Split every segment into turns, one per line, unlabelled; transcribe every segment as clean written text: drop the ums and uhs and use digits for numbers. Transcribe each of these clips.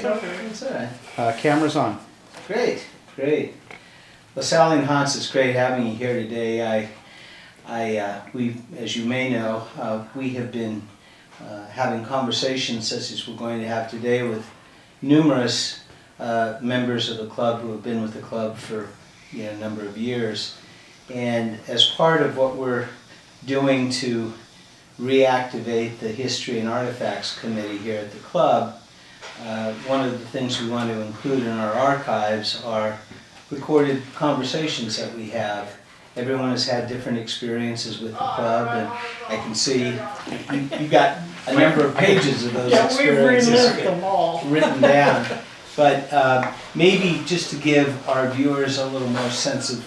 It's okay.
It's all right. Camera's on. Great, great. Well, Sally and Hans, it's great having you here today. We, as you may know, we have been having conversations such as we're going to have today with numerous members of the club who have been with the club for a number of years. And as part of what we're doing to reactivate the History and Artifacts Committee here at the club, one of the things we want to include in our archives are recorded conversations that we have. Everyone has had different experiences with the club, and I can see you got a number of pages of those experiences
we've relived them all.
written down. But maybe just to give our viewers a little more sense of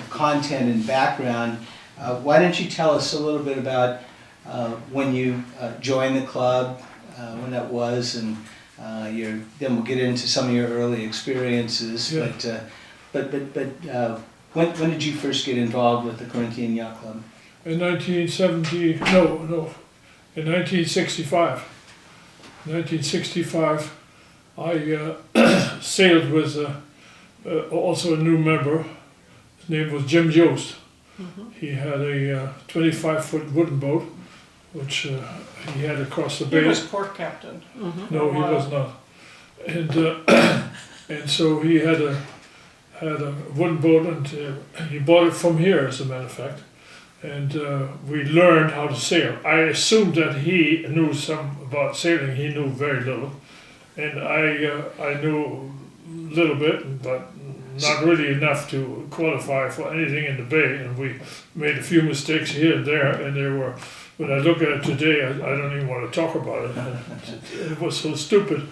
content and background, why don't you tell us a little bit about when you joined the club, when that was, and then we'll get into some of your early experiences. Yeah. But when did you first get involved with the Corinthian Yacht Club?
In 1965. 1965, I sailed with also a new member. His name was Jim Yost. Mm-hmm. He had a 25-foot wooden boat, which he had across the bay.
He was port captain.
Mm-hmm. No, he was not. And so he had a wooden boat, and he bought it from here, as a matter of fact. And we learned how to sail. I assumed that he knew some about sailing. He knew very little, and I knew a little bit, but not really enough to qualify for anything in the bay. And we made a few mistakes here and there, and they were. When I look at it today, I don't even want to talk about it. It was so stupid.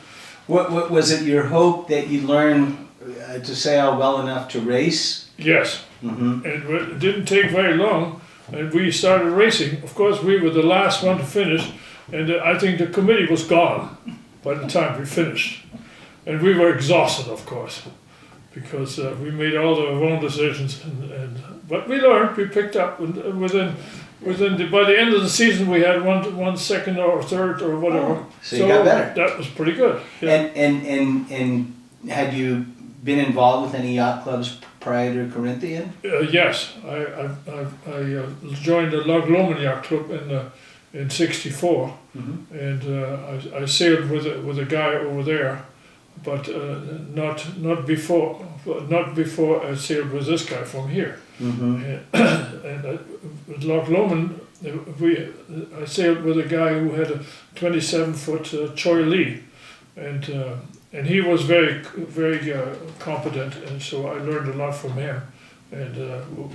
What was it? Your hope that you learn to sail well enough to race?
Yes.
Mm-hmm.
And it didn't take very long, and we started racing. Of course, we were the last one to finish, and I think the committee was gone by the time we finished. And we were exhausted, of course, because we made all the wrong decisions. But we learned, we picked up, and by the end of the season, we had one second or third or whatever.
Oh, so you got better.
That was pretty good. Yeah.
And had you been involved with any yacht clubs prior to Corinthian?
Yes, I joined the Loch Lomond Yacht Club in '64, mm-hmm. and I sailed with a guy over there, but not before I sailed with this guy from here. Mm-hmm. And at Loch Lomond, I sailed with a guy who had a 27-foot Choi Lee, and he was very, very competent, and so I learned a lot from him. And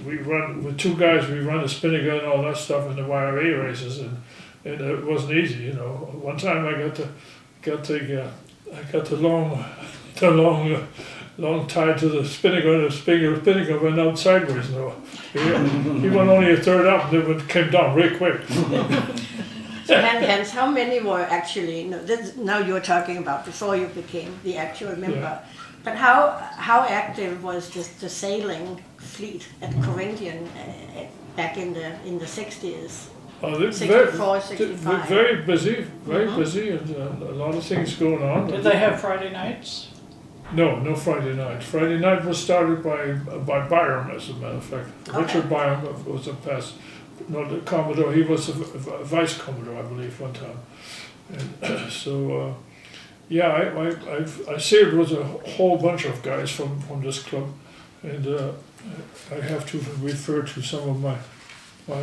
we run with two guys. We run the spinnaker and all that stuff in the YRA races, and it wasn't easy. One time I got the long tie to the spinnaker, and the spinnaker went out sideways. He went only a third up, and it came down real quick.
So Hans, how many were actually, now you're talking about before you became the actual member, yeah. But how active was the sailing fleet at Corinthian back in the 60s? 64, 65?
Very busy,
mm-hmm.
busy, and a lot of things going on.
Did they have Friday nights?
No Friday night. Friday night was started by Byram, as a matter of fact. Okay. Richard Byram was the Commodore. He was a vice Commodore, I believe, one time. And so, I sailed with a whole bunch of guys from this club, and I have to refer to some of my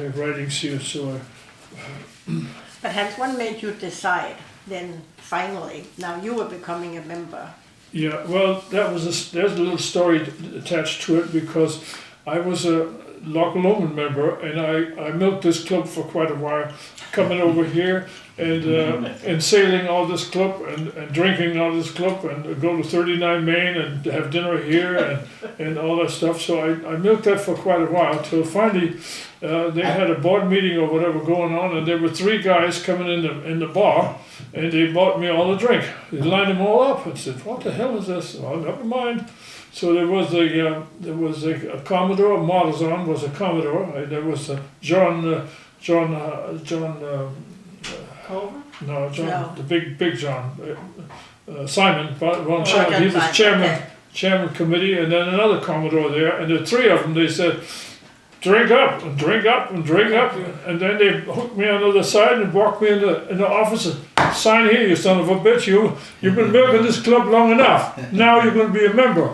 writings here. So,
but Hans, what made you decide then? Finally, now you were becoming a member.
Yeah, well, there's a little story attached to it, because I was a Loch Lomond member, and I milked this club for quite a while, coming over here and sailing all this club and drinking all this club, and go to 39 Main and have dinner here and all that stuff. So I milked that for quite a while, till finally they had a board meeting or whatever going on, and there were three guys coming in the bar, and they bought me all the drink. They lined them all up and said, "What the hell is this?" "Oh, never mind." So there was a Commodore. Montezon was a Commodore. There was John
Culver?
No, John, no. The big John. Simon, Ron
Roger
Simon, he was
Simon,
chairman,
okay.
chairman committee, and then another Commodore there, and the three of them, they said, drink up and drink up and drink up, and then they hooked me on the other side and walked me in the office and sign here, you son of a bitch, you've been milking this club long enough, now you're going to be a member.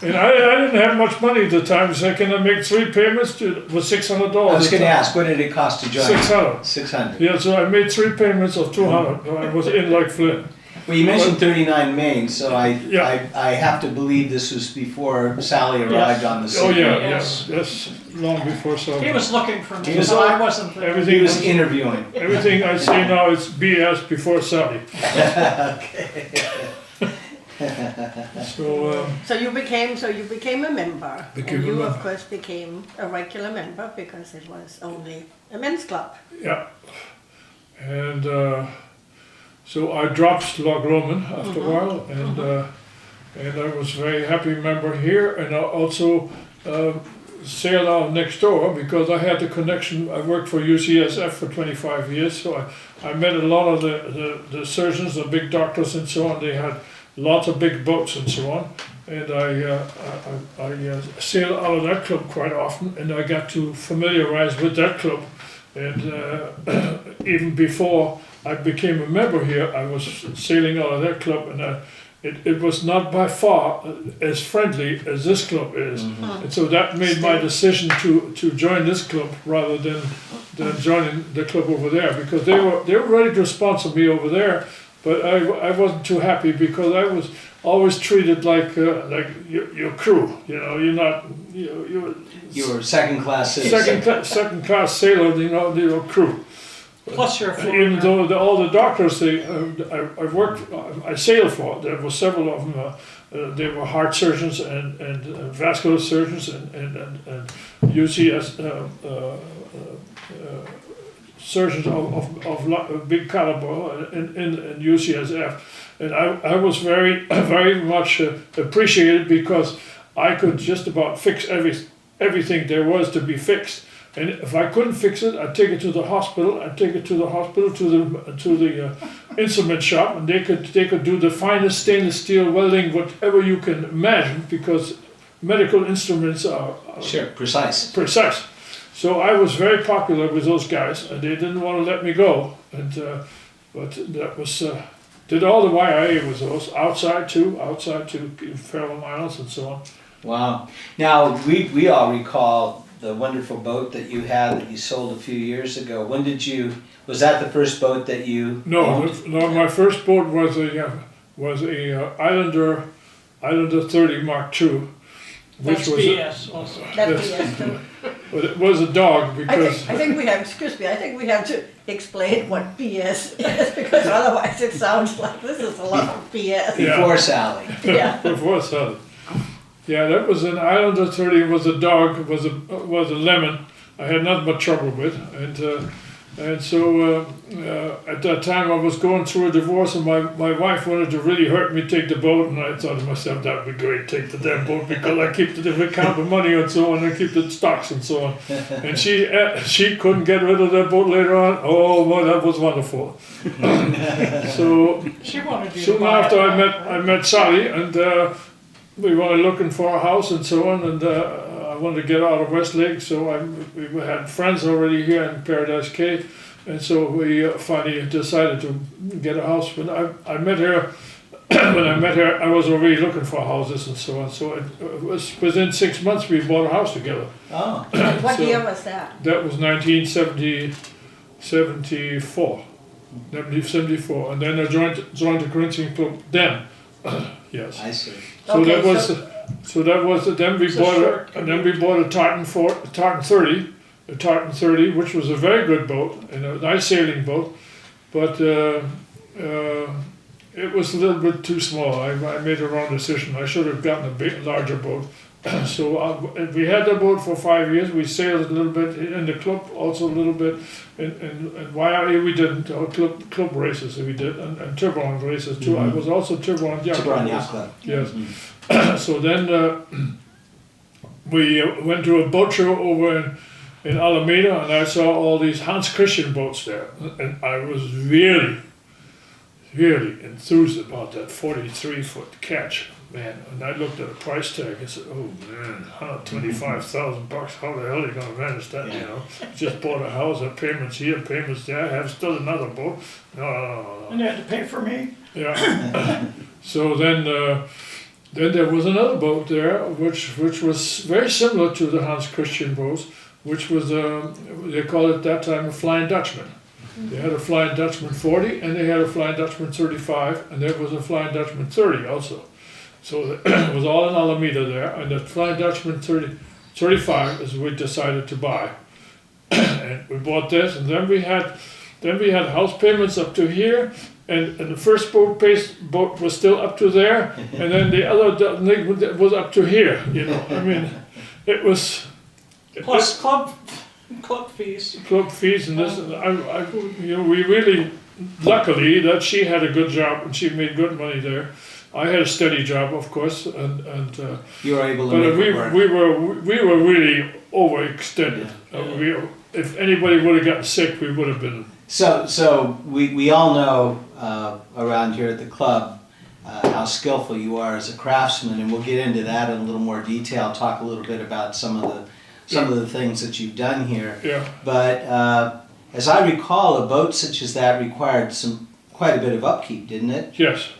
And I didn't have much money at the time, so can I make 3 payments for $600?
I was going to ask, what did it cost to join?
600.
600.
Yeah, so I made 3 payments of 200. I was in like Flint.
Well, you mentioned 39 Main, so
Yeah.
I have to believe this was before Sally arrived on the scene.
Oh yeah,
Yes.
yes, long before so.
He was looking for me,
He was
so
on-
I wasn't there.
He
Everything
was
was,
interviewing.
everything I say now is BS before Sally. So
So you became a member,
Became
and
a
you
member.
of course became a regular member because it was only a men's club.
yeah, and so I dropped Loch Lomond after a while, and I was very happy member here, and I also sailed out next door because I had the connection. I worked for UCSF for 25 years, so I met a lot of the surgeons, the big doctors, and so on. They had lots of big boats and so on, and I sailed out of that club quite often, and I got to familiarize with that club. And even before I became a member here, I was sailing out of that club, and it was not by far as friendly as this club is. And so that made my decision to join this club rather than joining the club over there, because they were ready to sponsor me over there, but I wasn't too happy because I was always treated like your crew. You know, you're not
You were second-class citizen.
second class sailor. You know, your crew.
Plus you're a
Even
foreigner.
though all the doctors I worked, I sailed for, there were several of them. They were heart surgeons and vascular surgeons and UCS surgeons of big caliber in UCSF, and I was very very much appreciated because I could just about fix everything there was to be fixed. And if I couldn't fix it, I'd take it to the hospital. I'd take it to the hospital to the instrument shop, and they could do the finest stainless steel welding, whatever you can imagine, because medical instruments are
Sure, precise.
precise. So I was very popular with those guys, and they didn't want to let me go. And but that was did all the YIA with those outside too, Farewell Islands and so on.
Wow. Now, we all recall the wonderful boat that you had that you sold a few years ago. When did you, was that the first boat that you
No,
owned?
no, my first boat was a Islander 30 Mark II, which
That's
was
BS also.
That's
Yes.
BS too.
but it was a dog
I
because
think we have, excuse me, I think we have to explain what BS is, because otherwise it sounds like this is a lot of BS.
Yeah.
Before Sally.
Yeah.
before Sally. Yeah, that was an Islander 30. It was a dog. Was a lemon. I had nothing but trouble with, and so at that time I was going through a divorce, and my wife wanted to really hurt me, take the boat, and I thought to myself that would be great, take the damn boat, because I keep the account of money and so on, and keep the stocks and so on. And she couldn't get rid of that boat later on. Oh, well, that was wonderful. So
She wanted you to
soon
buy
after
it.
I met Sally, and we were looking for a house and so on, and I wanted to get out of Westlake, so we had friends already here in Paradise Cay, and so we finally decided to get a house. When I met her, I was already looking for houses and so on, so it was within 6 months we bought a house together.
Oh,
What
So-
year was that?
That was 1974, and then I joined the Corinthian Club then. Yes.
I see.
So
Okay,
that was then we
It's a
bought
short
and then we bought a Tartan 30, which was a very good boat and a nice sailing boat, but it was a little bit too small. I made a wrong decision. I should have gotten a larger boat. So we had the boat for 5 years. We sailed a little bit in the club, also a little bit in YIA. We didn't club races we did, and Tiburon races too. I was also Tiburon Yacht
Tiburon
Club.
Yacht Club.
Yes. So then we went to a boat show over in Alameda, and I saw all these Hans Christian boats there, and I was really really enthused about that 43-foot catch, man. And I looked at the price tag and said, "Oh man, $125,000. How the hell are you gonna manage that? You know, just bought a house, have payments here, payments there. I have still another boat. No.
And you had to pay for me?
Yeah. So then there was another boat there, which was very similar to the Hans Christian boats, which was they called it that time a Flying Dutchman. They had a Flying Dutchman 40 and they had a Flying Dutchman 35, and there was a Flying Dutchman 30 also. So it was all in Alameda there, and the Flying Dutchman 35 is we decided to buy. And we bought this, and then we had house payments up to here, and the first boat was still up to there, and then the other was up to here. You know, I mean, it was
Plus club fees.
Club fees and this. We really, luckily that she had a good job and she made good money there. I had a steady job, of course, and
You were able to
but
make it work.
we were really overextended. If anybody would have gotten sick, we would have been.
So we all know around here at the club how skillful you are as a craftsman, and we'll get into that in a little more detail. Talk a little bit about some of the things that you've done here.
Yeah.
But as I recall, a boat such as that required quite a bit of upkeep, didn't it?
Yes.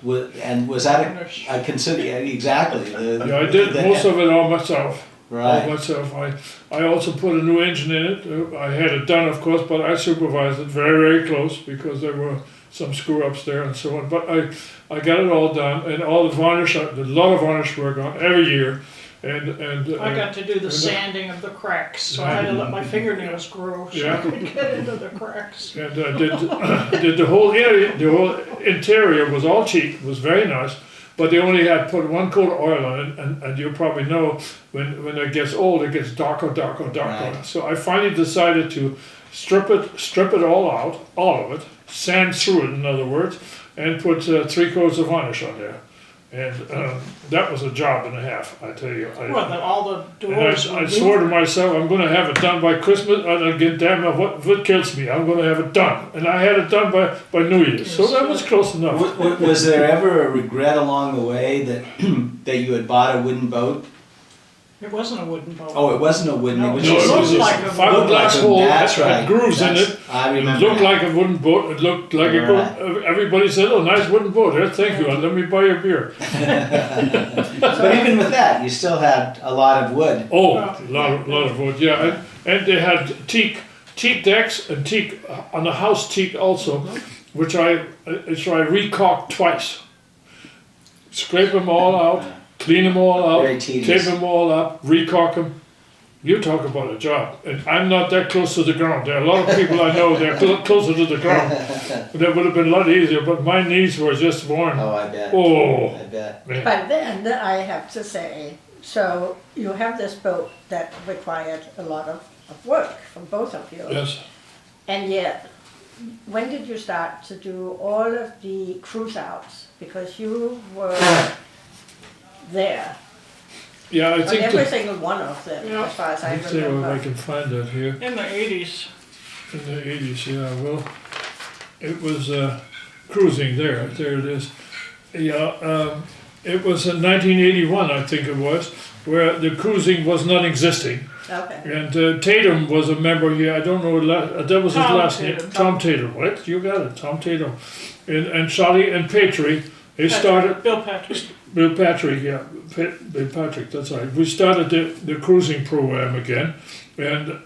And was that a consider exactly?
I did most of it all myself.
Right.
All myself. I also put a new engine in it. I had it done, of course, but I supervised it very, very close because there were some screw-ups there and so on. But I got it all done, and all the varnish, I did a lot of varnish work on every year. And
I got to do the sanding of the cracks, so I had to let my fingernails grow so I could get into the cracks.
And did the whole area, the whole interior was all cheap, was very nice, but they only had put one coat of oil on it, and you probably know when it gets old, it gets darker.
Right.
So I finally decided to strip it all out, all of it, sand through it, in other words, and put 3 coats of varnish on there. And that was a job and a half, I tell you.
All the doors.
I swore to myself, I'm going to have it done by Christmas, and again, damn it, what kills me? I'm going to have it done. And I had it done by New Year's, so that was close enough.
Was there ever a regret along the way that that you had bought a wooden boat?
It wasn't a wooden boat.
Oh, it wasn't a wooden.
No,
it was
it
just,
looked
it was
like
just-
a
fiberglass
like
hole,
That's
had
right.
grooves in it.
I remember.
It looked
that.
like a wooden boat. It looked like a good. Everybody said, "Oh, nice wooden boat." Here, thank you. Let me buy you a beer.
But even with that, you still had a lot of wood.
Oh, a lot of wood. Yeah, and they had teak decks and teak on the house teak also, which I recaulked twice. Scrape them all out, clean them all out,
Very
tape
tedious.
them all up, recaulk them. You talk about a job, and I'm not that close to the ground. There are a lot of people I know they're closer to the ground. That would have been a lot easier, but my knees were just worn.
Oh, I bet.
Oh,
I bet.
man.
But then I have to say, so you have this boat that required a lot of work from both of you.
Yes.
And yet, when did you start to do all of the cruise outs? Because you were there
Yeah, I
on
think
every
that,
single one of them,
Yeah.
as far as I
let's see if I
remember.
can find that here.
In the 80s.
In the 80s, yeah, well, it was cruising there it is. Yeah, it was in 1981, I think it was, where the cruising was non-existing.
Okay.
And Tatum was a member here, I don't know, that was his
Tom
last name.
Tatum.
Tom Tatum, what? You got it, Tom Tatum. And Charlie and Patry, they started,
Bill Patrick.
Bill Patrick, yeah, Bill Patrick, that's right. We started the cruising program again, and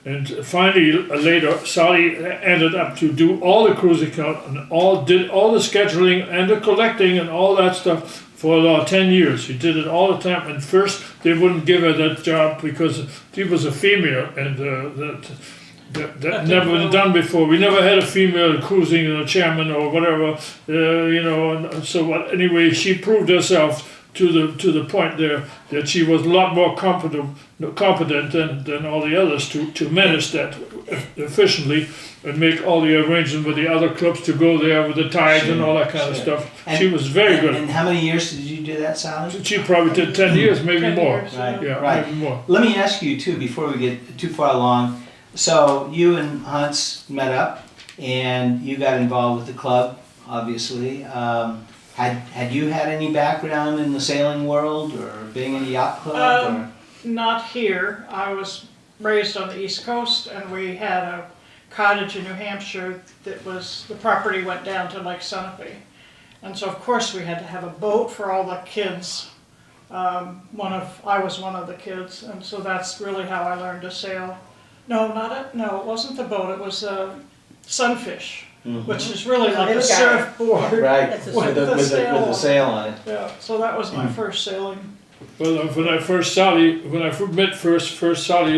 and finally later, Sally ended up to do all the cruising count and did all the scheduling and the collecting and all that stuff for about 10 years. She did it all the time. And first, they wouldn't give her that job because she was a female, and that never been done before. We never had a female cruising chairman or whatever, And so anyway, she proved herself to the point there that she was a lot more competent than all the others to manage that efficiently and make all the arrangements with the other clubs to go there with the tides and all that kind of stuff.
And-
She was very good.
And how many years did you do that, Sally?
She probably did 10 years, maybe
10
more.
years,
Right.
Yeah,
Right.
maybe more.
Let me ask you too, before we get too far along. So you and Hans met up, and you got involved with the club. obviously. Had you had any background in the sailing world or being in a yacht club? Or?
Not here. I was raised on the East Coast, and we had a cottage in New Hampshire that the property went down to Lake Sunapee. And so of course we had to have a boat for all the kids. I was one of the kids, and so that's really how I learned to sail. No, it wasn't the boat, it was Sunfish, which is really like a surfboard.
Right,
That's a
with the sail on it.
Yeah, so that was my first sailing.
Well, when I met first Sally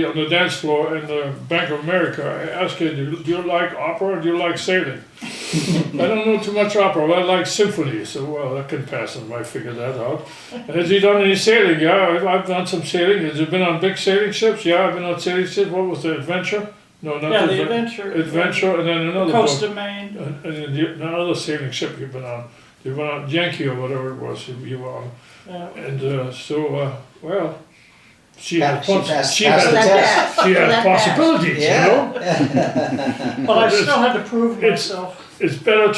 on the dance floor in the Bank of America, I asked her, do you like opera or do you like sailing? I don't know too much opera, but I like symphony, so well, that can pass and I figured that out. Has he done any sailing? Yeah, I've done some sailing. Has he been on big sailing ships? Yeah, I've been on sailing ships. What was the Adventure? No, not
the Adventure.
Adventure, and then another
Coast
boat.
of Maine.
And then another sailing ship you've been on. You went on Yankee or whatever it was you were on.
Yeah.
And well, she
Passed
had
the
possibilities, you know.
But I still had to prove myself.
It's better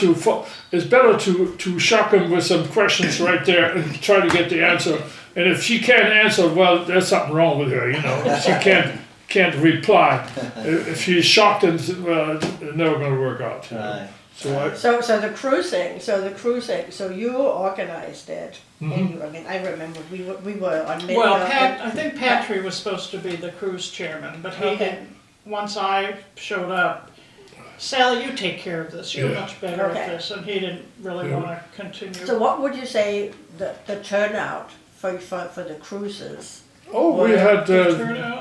to shock them with some questions right there and try to get the answer. And if she can't answer, well, there's something wrong with her, you know. If she can't reply. If she's shocked, and well, it's never going to work out.
Right.
So
the cruising. So you organized it. And I mean, I remember we were on.
Well, I think Patry was supposed to be the cruise chairman, but he didn't. Once I showed up, Sally, you take care of this. You're much better at this, and he didn't really want to continue.
So, what would you say the turnout for the cruises?
Oh, we had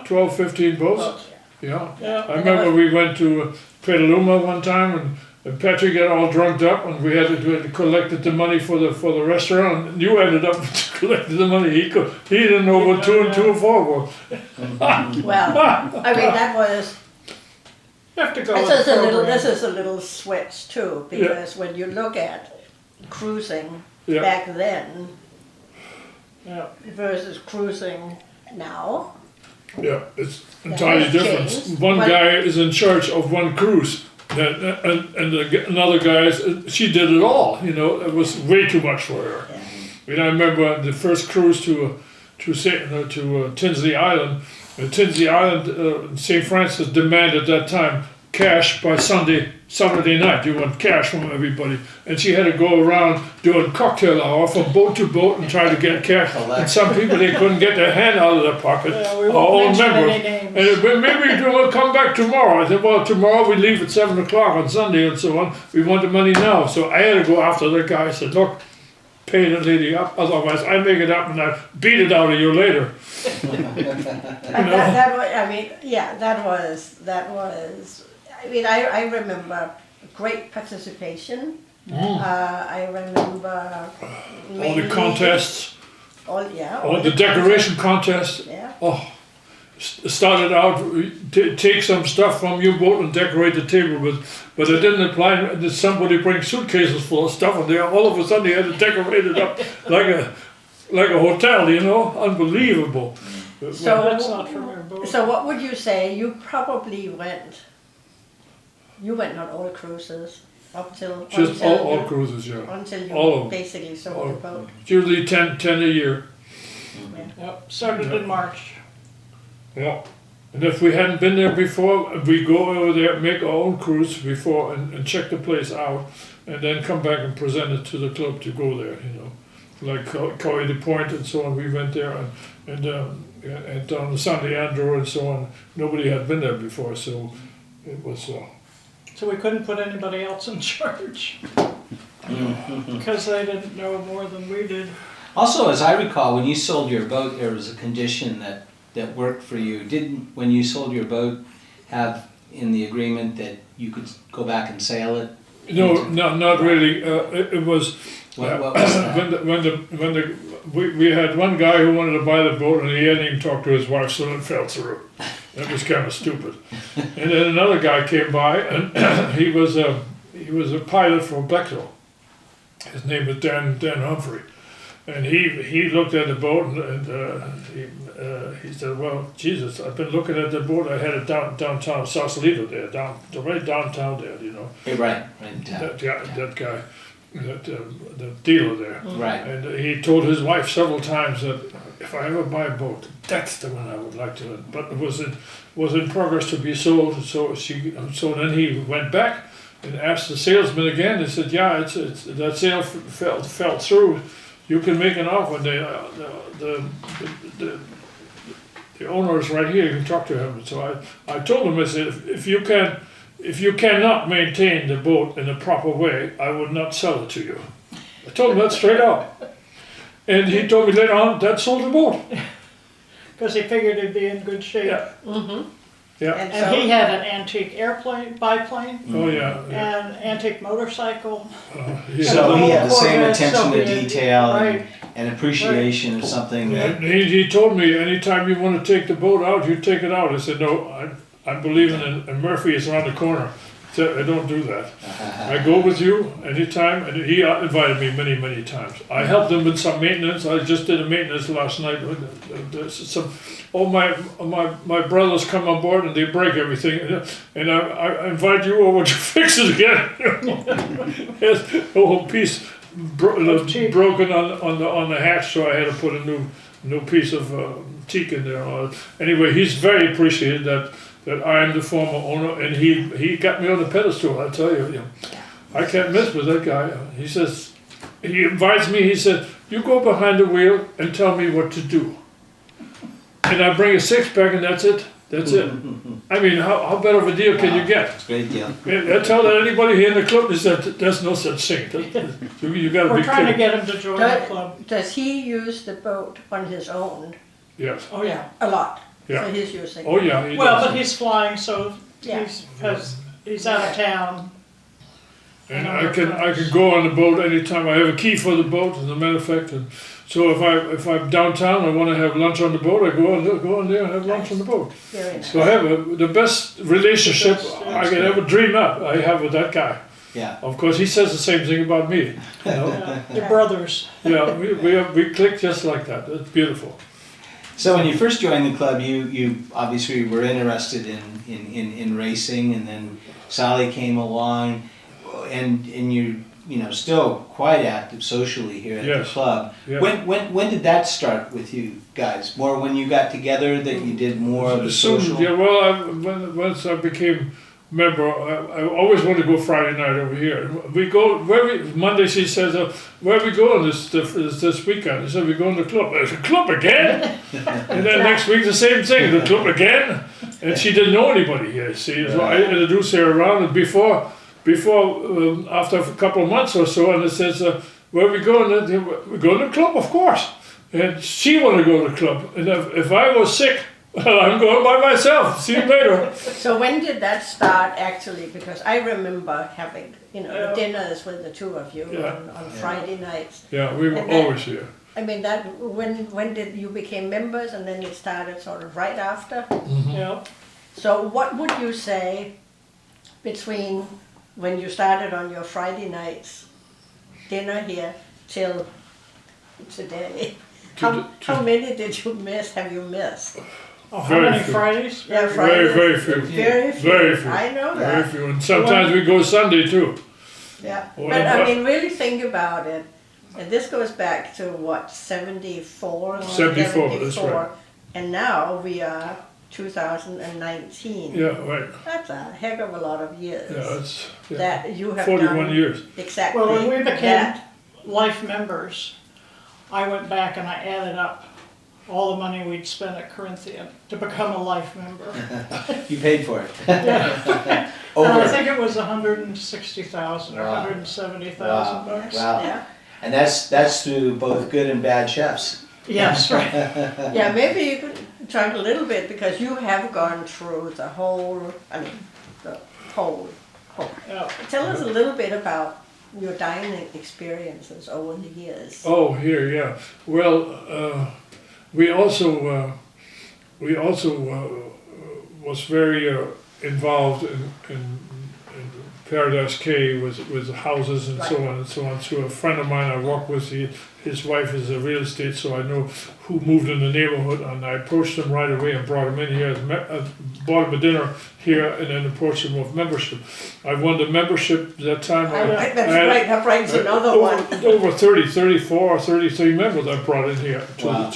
12, 15 boats. Yeah. I remember we went to Petaluma one time and Patrick got all drugged up, and we had to collect the money for the restaurant. And you ended up collecting the money. He didn't know what 2 and 2 and 4 were.
Well, I mean that was.
You have to go.
This is a little switch too, because when you look at cruising back then versus cruising now.
Yeah, it's entirely different.
Changed.
One guy is in charge of one cruise. Another guy, she did it all. You know, it was way too much for her. Yeah. And I remember the first cruise to Tinsley Island. Tinsley Island, St. Francis demanded that time cash by Saturday night. You want cash from everybody, and she had to go around doing cocktail hour from boat to boat and try to get cash. And some people they couldn't get their hand out of their pocket.
We won't mention any names.
And maybe we'll come back tomorrow. I said, well, tomorrow we leave at 7 o'clock on Sunday and so on. We want the money now. So I had to go after the guy. I said, look, pay the lady up, otherwise I make it up and I beat it out of you later.
I remember great participation. I remember
all the contests.
All
the decoration contests.
Yeah.
Oh, started out take some stuff from your boat and decorate the table with, but it didn't apply. Did somebody bring suitcases full of stuff and all of a sudden they had to decorate it up like a hotel, you know, unbelievable.
So
that's not from your boat.
So what would you say? You probably went. You went on all cruises up till
just all cruises, yeah.
Until you
all
basically sold the boat.
Usually 10 a year.
Yep, started in March.
Yeah, and if we hadn't been there before, we go over there, make our own cruise before, and check the place out, and then come back and present it to the club to go there. You know, like Coy de Point and so on. We went there and down to San Leandro and so on. Nobody had been there before, so it was.
So we couldn't put anybody else in charge because they didn't know more than we did.
Also, as I recall, when you sold your boat, there was a condition that worked for you. Didn't, when you sold your boat, have in the agreement that you could go back and sail it?
No, not really. It was.
What was that?
We had one guy who wanted to buy the boat and he hadn't even talked to his wife, so it fell through. That was kind of stupid. And then another guy came by and he was a pilot from Bechtel. His name was Dan Humphrey. And he looked at the boat and he said, well, Jesus, I've been looking at the boat. I had it downtown Sausalito there, right downtown there, you know.
Right in town.
That guy. the dealer there.
Right.
And he told his wife several times that if I ever buy a boat, that's the one I would like to. But it was in progress to be sold. So then he went back and asked the salesman again. They said, "Yeah, it's that sale fell through. You can make an offer." The owner is right here. You can talk to him. So I told him, I said, if you cannot maintain the boat in a proper way, I would not sell it to you. I told him that straight out. And he told me later on that sold the boat.
Because he figured it'd be in good shape.
Yeah. Yeah.
And he had an antique biplane,
Oh yeah.
and antique motorcycle.
Yeah.
So he had the same
Corvette,
attention to
so
detail
right.
and appreciation of something that.
And he told me anytime you want to take the boat out, you take it out. I said no, I'm believing in Murphy is around the corner. So I don't do that. I go with you anytime, and he invited me many times. I helped him with some maintenance. I just did a maintenance last night. My brothers come on board and they break everything, and I invite you over to fix it again. There's a whole piece broken on the hatch, so I had to put a new piece of teak in there. Anyway, he's very appreciated that I am the former owner, and he got me on the pedestal. I tell you, I can't miss with that guy. He says, he invites me. He said, "You go behind the wheel and tell me what to do." And I bring a 6-pack, and that's it. That's it. I mean, how better of a deal can you get?
It's a great deal.
I tell that anybody here in the club is that there's no such thing. You got to
We're
be
trying to
kidding.
get him to join the club.
Does he use the boat on his own?
Yes.
Oh, yeah.
A lot.
Yeah.
So he's using.
Oh yeah. He
Well,
does.
but he's flying, so
Yeah.
he's out of town.
And I can go on the boat anytime. I have a key for the boat, as a matter of fact. And so if I'm downtown, I want to have lunch on the boat. I go on there and have lunch on the boat.
Very nice.
So I have the best relationship I could ever dream up. I have with that guy.
Yeah.
Of course, he says the same thing about me. You know?
They're brothers.
Yeah, we click just like that. That's beautiful.
So when you first joined the club, you obviously were interested in racing, and then Sally came along, and you're still quite active socially here at the
Yes.
club.
Yeah.
When did that start with you guys? More when you got together that you did more of the
Soon,
social.
yeah, well, once I became member, I always wanted to go Friday night over here. We go Monday. She says, "Where are we going this weekend?" I said, "We go to the club." I said, "Club again?" And then next week the same thing, the club again. And she didn't know anybody here. See, so I introduced her around, and before after a couple of months or so, and it says, "Where are we going?" We go to the club, of course. And she wanted to go to the club, and if I was sick, I'm going by myself. See you later.
So when did that start actually? Because I remember having, dinners with the two of you on Friday nights.
Yeah, we were
And then-
always here.
I mean, that when did you became members, and then it started sort of right after?
Yeah.
So what would you say between when you started on your Friday nights dinner here till today? How many did you miss? Have you missed?
Oh, how
Very
many
few.
Fridays?
Yeah,
Very,
Fridays.
very few.
Very few.
Very few.
I know
Very
that.
few. And sometimes we go Sunday too.
Yeah,
Well,
but I
but-
mean, really think about it. And this goes back to what, 74?
74, that's right.
And now we are 2019.
Yeah, right.
That's a heck of a lot of years.
Yeah, it's
That you have
41
done
years.
exactly
Well, when we became
that.
life members, I went back and I added up all the money we'd spent at Corinthian to become a life member.
You paid for it.
And I
Over.
think it was 160,000 or
Wow.
170,000
Wow.
bucks.
Wow.
Yeah.
And that's through both good and bad chefs.
Yes, right.
Yeah, maybe you could talk a little bit because you have gone through the whole.
Yeah.
Tell us a little bit about your dining experiences over the years.
Oh, here, yeah. Well, we also was very involved in Paradise Cay with houses and so
Right.
on and so on. So a friend of mine I worked with, his wife is a real estate, so I know who moved in the neighborhood, and I approached him right away and brought him in here. Bought him a dinner here, and then approached him with membership. I won the membership that time.
That's right, that brings another one.
Over 34 or 33 members I brought in here.
Wow.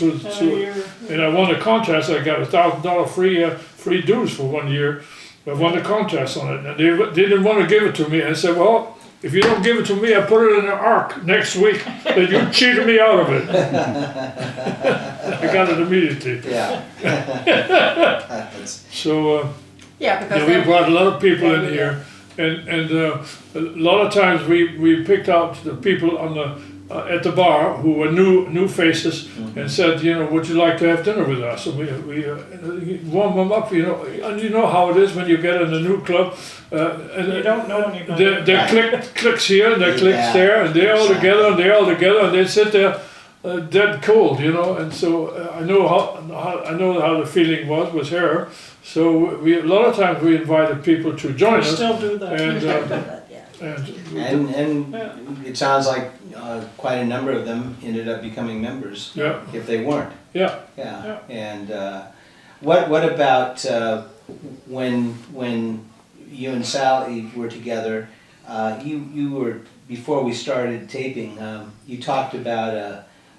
And I won the contest. I got $1,000 free dues for 1 year. I won the contest on it, and they didn't want to give it to me. I said, well, if you don't give it to me, I'll put it in the ark next week. That you cheated me out of it. I got it immediately.
Yeah.
So
Because
we brought a lot of people in here, and a lot of times we picked out the people on the at the bar who were new faces, and said, would you like to have dinner with us? And we warm them up, and you know how it is when you get in a new club. And
You don't know anybody.
They clicks here and they clicks there, and they're all together and they sit there dead cold, And so I know how the feeling was with her. So a lot of times we invited people to join
We
us.
still do that.
And
It sounds like quite a number of them ended up becoming members.
Yeah.
If they weren't.
Yeah.
Yeah. And what about when you and Sally were together? You were, before we started taping, you talked about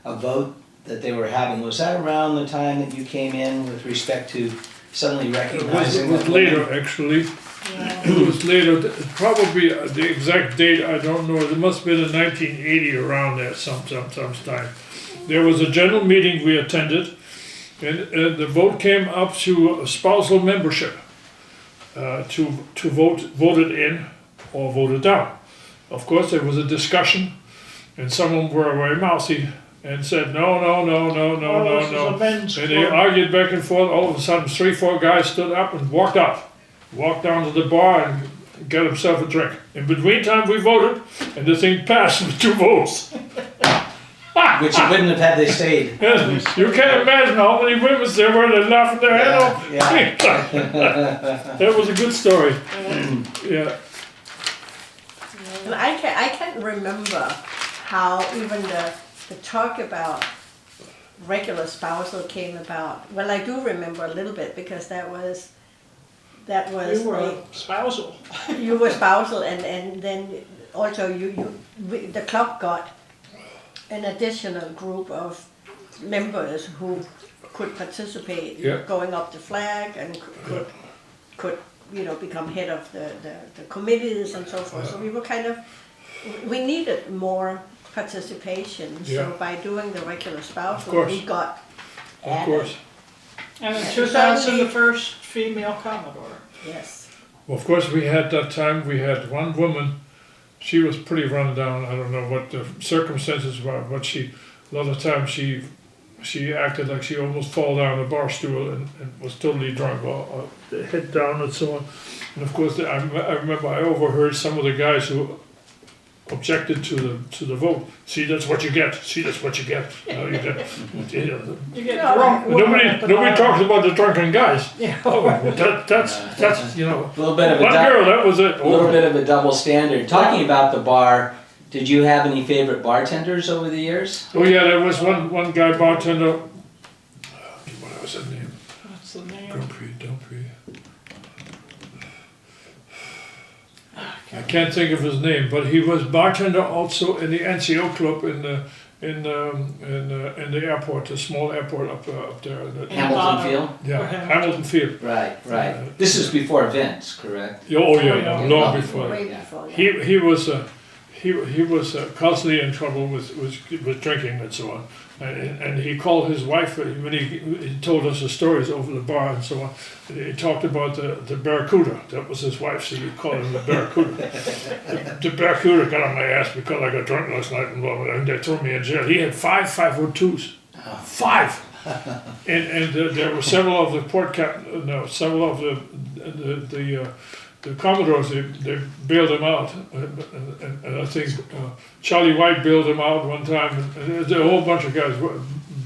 a vote that they were having. Was that around the time that you came in with respect to suddenly recognizing?
It was later, actually. It was later, probably the exact date, I don't know. It must have been in 1980, around there sometime. There was a general meeting we attended, and the vote came up to spousal membership, to vote it in or vote it down. Of course, there was a discussion, and some of them were very mouthy and said, no. And they argued back and forth. All of a sudden, 3-4 guys stood up and walked out. Walked down to the bar and got himself a drink. In between time, we voted, and the thing passed with 2 votes.
Which you wouldn't have had they stayed.
You can't imagine how many women there were that laughed their head off.
Yeah.
That was a good story. Yeah.
And I can't remember how even the talk about regular spousal came about. Well, I do remember a little bit, because that was
You were spousal.
you were spousal, and then also the club got an additional group of members who could participate, going up the flag, and could become head of the committees and so forth. So we were we needed more participation. So by doing the regular spousal, we got added.
Of course.
And in 2000, the first female Commodore.
Yes.
Well, of course, we had one woman. She was pretty run down. I don't know what the circumstances were, but a lot of times she acted like she almost fall down a bar stool and was totally drunk, or head down and so on. And of course, I remember I overheard some of the guys who objected to the vote. See, that's what you get. See, that's what you get. You
get drunk.
Nobody talks about the drunken guys.
Yeah.
That's
A little bit of
one girl. That was it.
A little bit of a double standard. Talking about the bar, did you have any favorite bartenders over the years?
Oh yeah, there was one guy bartender. What was his name?
What's the name?
Dumpy. I can't think of his name, but he was bartender also in the NCO club in the airport, the small airport up there.
Hamilton Field?
Yeah, Hamilton Field.
Right. This is before Vince, correct?
Oh yeah, long before.
Way before that.
He was constantly in trouble with drinking and so on, and he called his wife when he told us the stories over the bar and so on. He talked about the Barracuda. That was his wife, so he called him the Barracuda. the Barracuda got on my ass because I got drunk last night and they threw me in jail. He had 5 502s. 5. And there were several of the several of the Commodores, they bailed him out, and I think Charlie White bailed him out one time, and a whole bunch of guys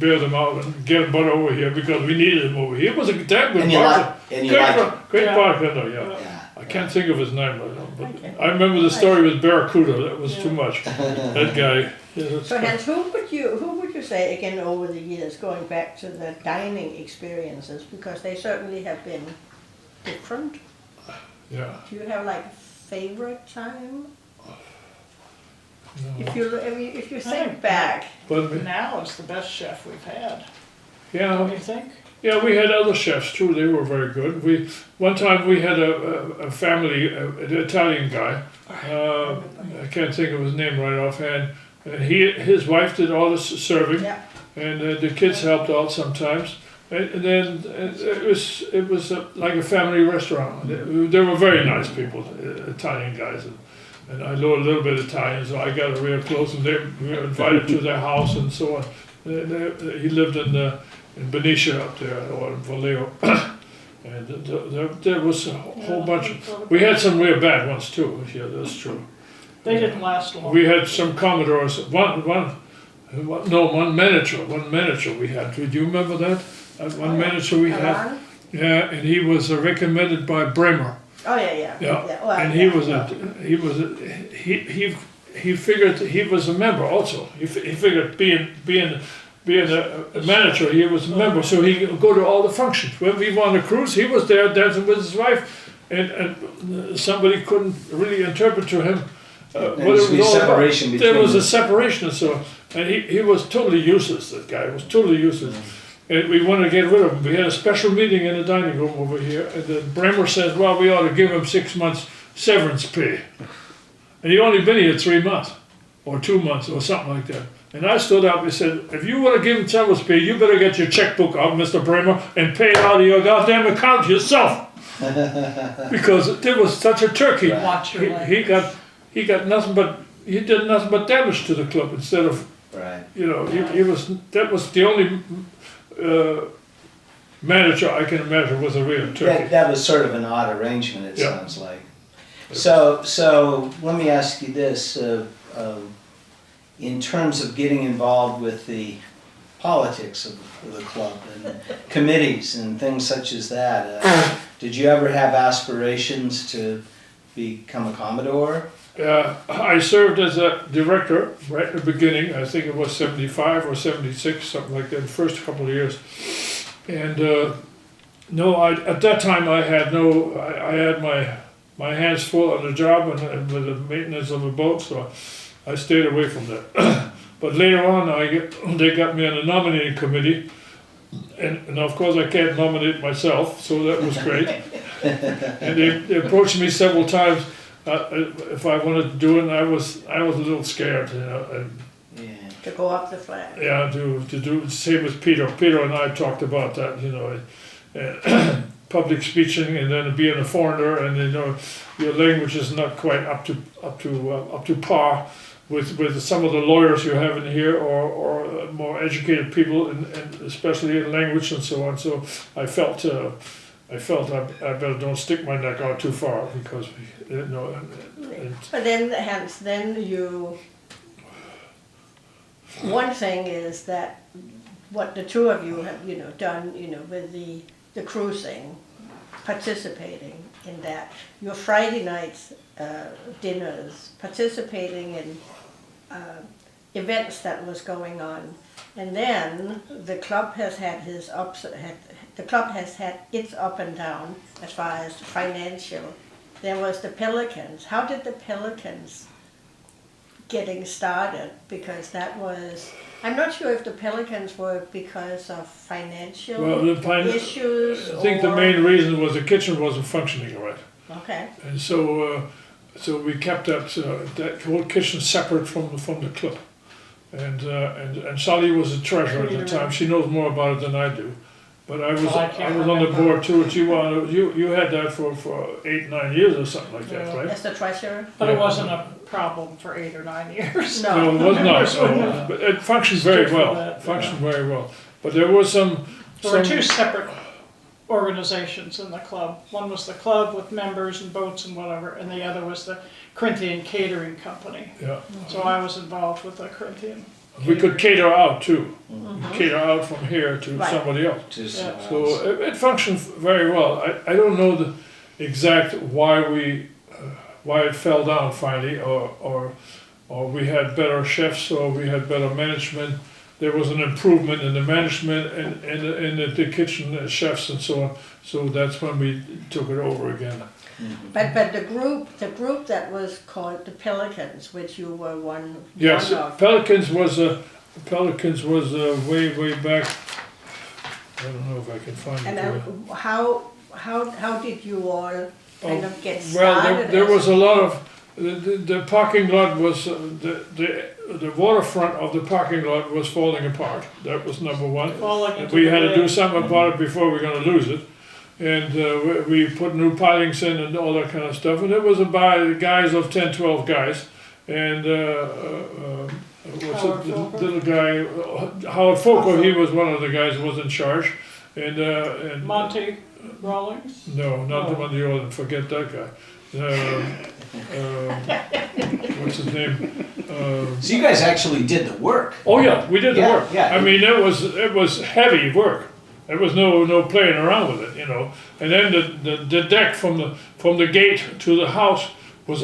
bailed him out and get him over here because we needed him over here. He was a damn good bartender. Great bartender, yeah. I can't think of his name right now, but
Okay.
I remember the story with Barracuda. That was too much. That guy. Yeah,
So Hans, who would you say again over the years, going back to the dining experiences, because they certainly have been different?
yeah.
Do you have like a favorite time?
No.
If you
I
think
think-
back,
But
Now is the best chef we've had,
yeah,
don't you think?
yeah, we had other chefs too. They were very good. One time we had a family, an Italian guy. I can't think of his name right offhand. And his wife did all the serving,
yeah,
and the kids helped out sometimes. And then it was like a family restaurant. They were very nice people, Italian guys, and I know a little bit Italian, so I got real close. And we were invited to their house and so on. He lived in Benicia up there, or in Vallejo, and there was a whole bunch of. We had some real bad ones too. Yeah, that's true.
They didn't last long.
We had some Commodores. One manager we had. Do you remember that? One manager we had.
Alan?
Yeah, and he was recommended by Bremer.
Oh yeah. Well,
And he figured he was a member also. He figured being a manager, he was a member, so he could go to all the functions. When we won a cruise, he was there dancing with his wife, and somebody couldn't really interpret to him what it was all
separation
about.
between
There was a
them.
separation, so and he was totally useless. That guy was totally useless. And we wanted to get rid of him. We had a special meeting in the dining room over here, and then Bremer says, well, we ought to give him 6 months severance pay. And he only been here 3 months, or 2 months, or something like that. And I stood up and said, if you want to give him severance pay, you better get your checkbook out, Mr. Bremer, and pay it out of your goddamn account yourself. Because it was such a turkey.
Watch your language.
He did nothing but damage to the club instead of,
Right.
that was the only manager I can imagine was a real turkey.
That was sort of an odd arrangement, it
Yeah.
sounds like. So let me ask you this, in terms of getting involved with the politics of the club and committees and things such as that, did you ever have aspirations to become a Commodore?
I served as a director right at the beginning. I think it was 75 or 76, something like that, the first couple of years. And at that time I had my hands full on the job and with the maintenance of the boat, so I stayed away from that. But later on, they got me on the nominating committee, and of course I can't nominate myself, so that was great. And they approached me several times if I wanted to do it, and I was a little scared, and
Yeah.
to go up the flag.
yeah, to do the same as Peter. Peter and I talked about that, public speaking, and then being a foreigner, and your language is not quite up to par with some of the lawyers you have in here, or more educated people, and especially in language and so on. So I felt I better don't stick my neck out too far, because
But then, Hans, one thing is that what the two of you have, done, with the cruising, participating in that, your Friday nights dinners, participating in events that was going on, and then the club has had its up and down as far as financial. There was the Pelicans. How did the Pelicans getting started? Because that was, I'm not sure if the Pelicans were because of financial issues.
I think the main reason was the kitchen wasn't functioning right.
Okay.
And so we kept that whole kitchen separate from the club. And Sally was the treasurer at the time. She knows more about it than I do. But I was on the board too. You had that for 8-9 years or something like that, right?
As the treasurer?
But it wasn't a problem for 8 or 9 years.
No, it was not. But it functioned very well. But there was some.
There were 2 separate organizations in the club. One was the club with members and boats and whatever, and the other was the Corinthian Catering Company.
Yeah.
So I was involved with the Corinthian.
We could cater out too. Cater out from here to somebody else.
To
Yeah.
So it functioned very well. I don't know exact why it fell down finally, or we had better chefs, or we had better management. There was an improvement in the management and in the kitchen chefs and so on. So that's when we took it over again.
But the group that was called the Pelicans, which you were one
Yes,
of.
Pelicans was way back. I don't know if I can find
And
it.
how did you all kind of get
Well,
started?
there was a lot of the parking lot was the waterfront of the parking lot was falling apart. That was number one.
Falling into
We
the
had to do
lake.
something about it before we were going to lose it, and we put new pilings in and all that kind of stuff. And it was about guys of 10, 12 guys, and what's
Howard
it,
Folker?
the little guy Howard Folker. He was one of the guys who was in charge, and
Monty Rawlings.
no, not the
No.
one you all forget that guy. What's his name?
So you guys actually did the work.
Oh yeah, we did the
Yeah,
work.
yeah.
I mean, it was heavy work. There was no playing around with it, you know. And then the deck from the gate to the house was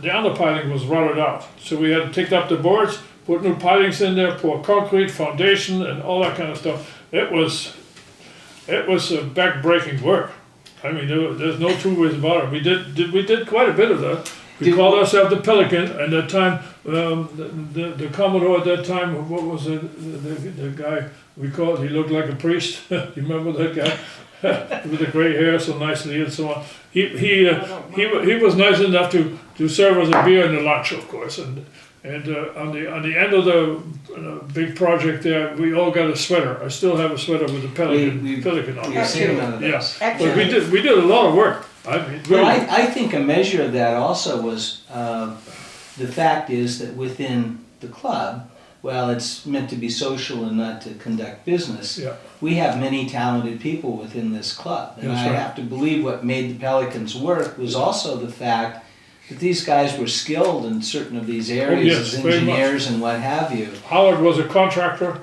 the underpiling was rotted out. So we had to take up the boards, put new pilings in there, pour concrete, foundation, and all that kind of stuff. It was a back-breaking work. I mean, there's no two ways about it. We did quite a bit of that. We called ourselves the Pelican, and at that time, the Commodore at that time, what was the guy we called? He looked like a priest. You remember that guy with the gray hair, so nicely and so on. He was nice enough to serve us a beer in the lunch, of course, and on the end of the big project there, we all got a sweater. I still have a sweater with the Pelican on
We've
it.
seen none of
Yeah,
this.
but we did a lot of work. I mean,
Well,
really.
I think a measure of that also was, the fact is that within the club, well, it's meant to be social and not to conduct business.
Yeah.
We have many talented people within this club. And
That's
I
right.
have to believe what made the Pelicans work was also the fact that these guys were skilled in certain of these areas
yes,
as
very much.
engineers and what have you.
Howard was a contractor,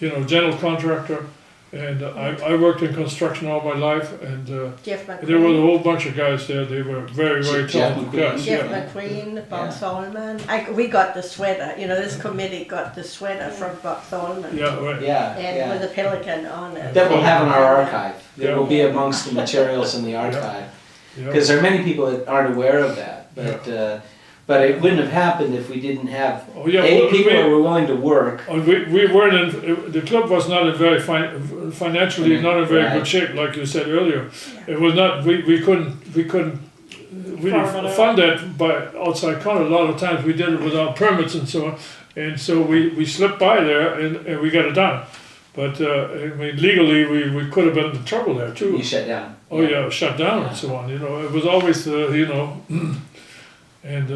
general contractor, and I worked in construction all my life, and
Jeff
there was a
McQueen.
whole bunch of guys there. They were very, very
Jeff
talented
McQueen.
guys.
Jeff
Yeah.
McQueen, Bob
Yeah.
Thorman. We got the sweater. This committee got the sweater from Bob Thorman.
Yeah, right.
Yeah,
And with
yeah.
a pelican on it.
That we'll have in our archive. That
Yeah.
will be amongst the materials in the archive.
Yeah.
Because there are many people that aren't aware of that, but it wouldn't have happened if we didn't have,
Oh, yeah, well,
people
we-
who were willing to work.
We weren't in, the club was not in very financially not in very
Right.
good shape, like you said earlier. It was not, we couldn't really
Farm it out.
fund that by outside count. A lot of times we did it without permits and so on. And so we slipped by there and we got it done. But, I mean, legally, we could have been in trouble there too.
You shut down.
Oh yeah, shut down and so on, it was always, and,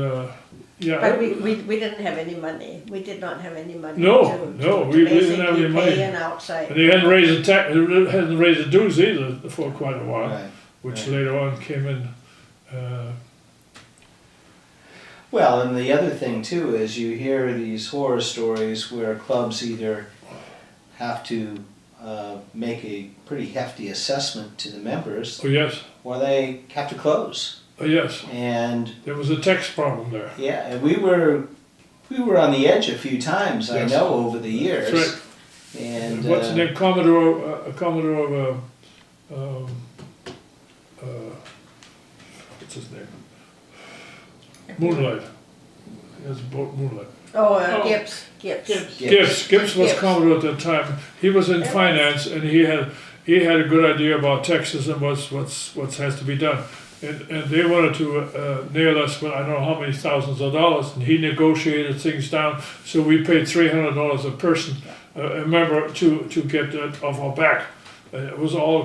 yeah.
But we didn't have any money. We did not have any money.
No,
to
we didn't have any
basically
money.
pay an outside.
And they hadn't raised the dues either for quite a while,
Right.
which
right.
later on came in.
Well, and the other thing too is you hear these horror stories where clubs either have to make a pretty hefty assessment to the members,
Oh yes,
or they have to close.
oh yes,
And
there was a tax problem there.
yeah, and we were on the edge a few times, I
Yes.
know, over the years.
That's right.
And
What's the name? Commodore what's his name? Moonlight. He has a boat, Moonlight.
Oh,
Oh.
Gibbs.
Gibbs was
Gibbs.
Commodore at that time. He was in finance, and he had a good idea about taxes and what has to be done. And they wanted to nail us with I don't know how many thousands of dollars, and he negotiated things down. So we paid $300 a person, a member, to get that off our back. It was all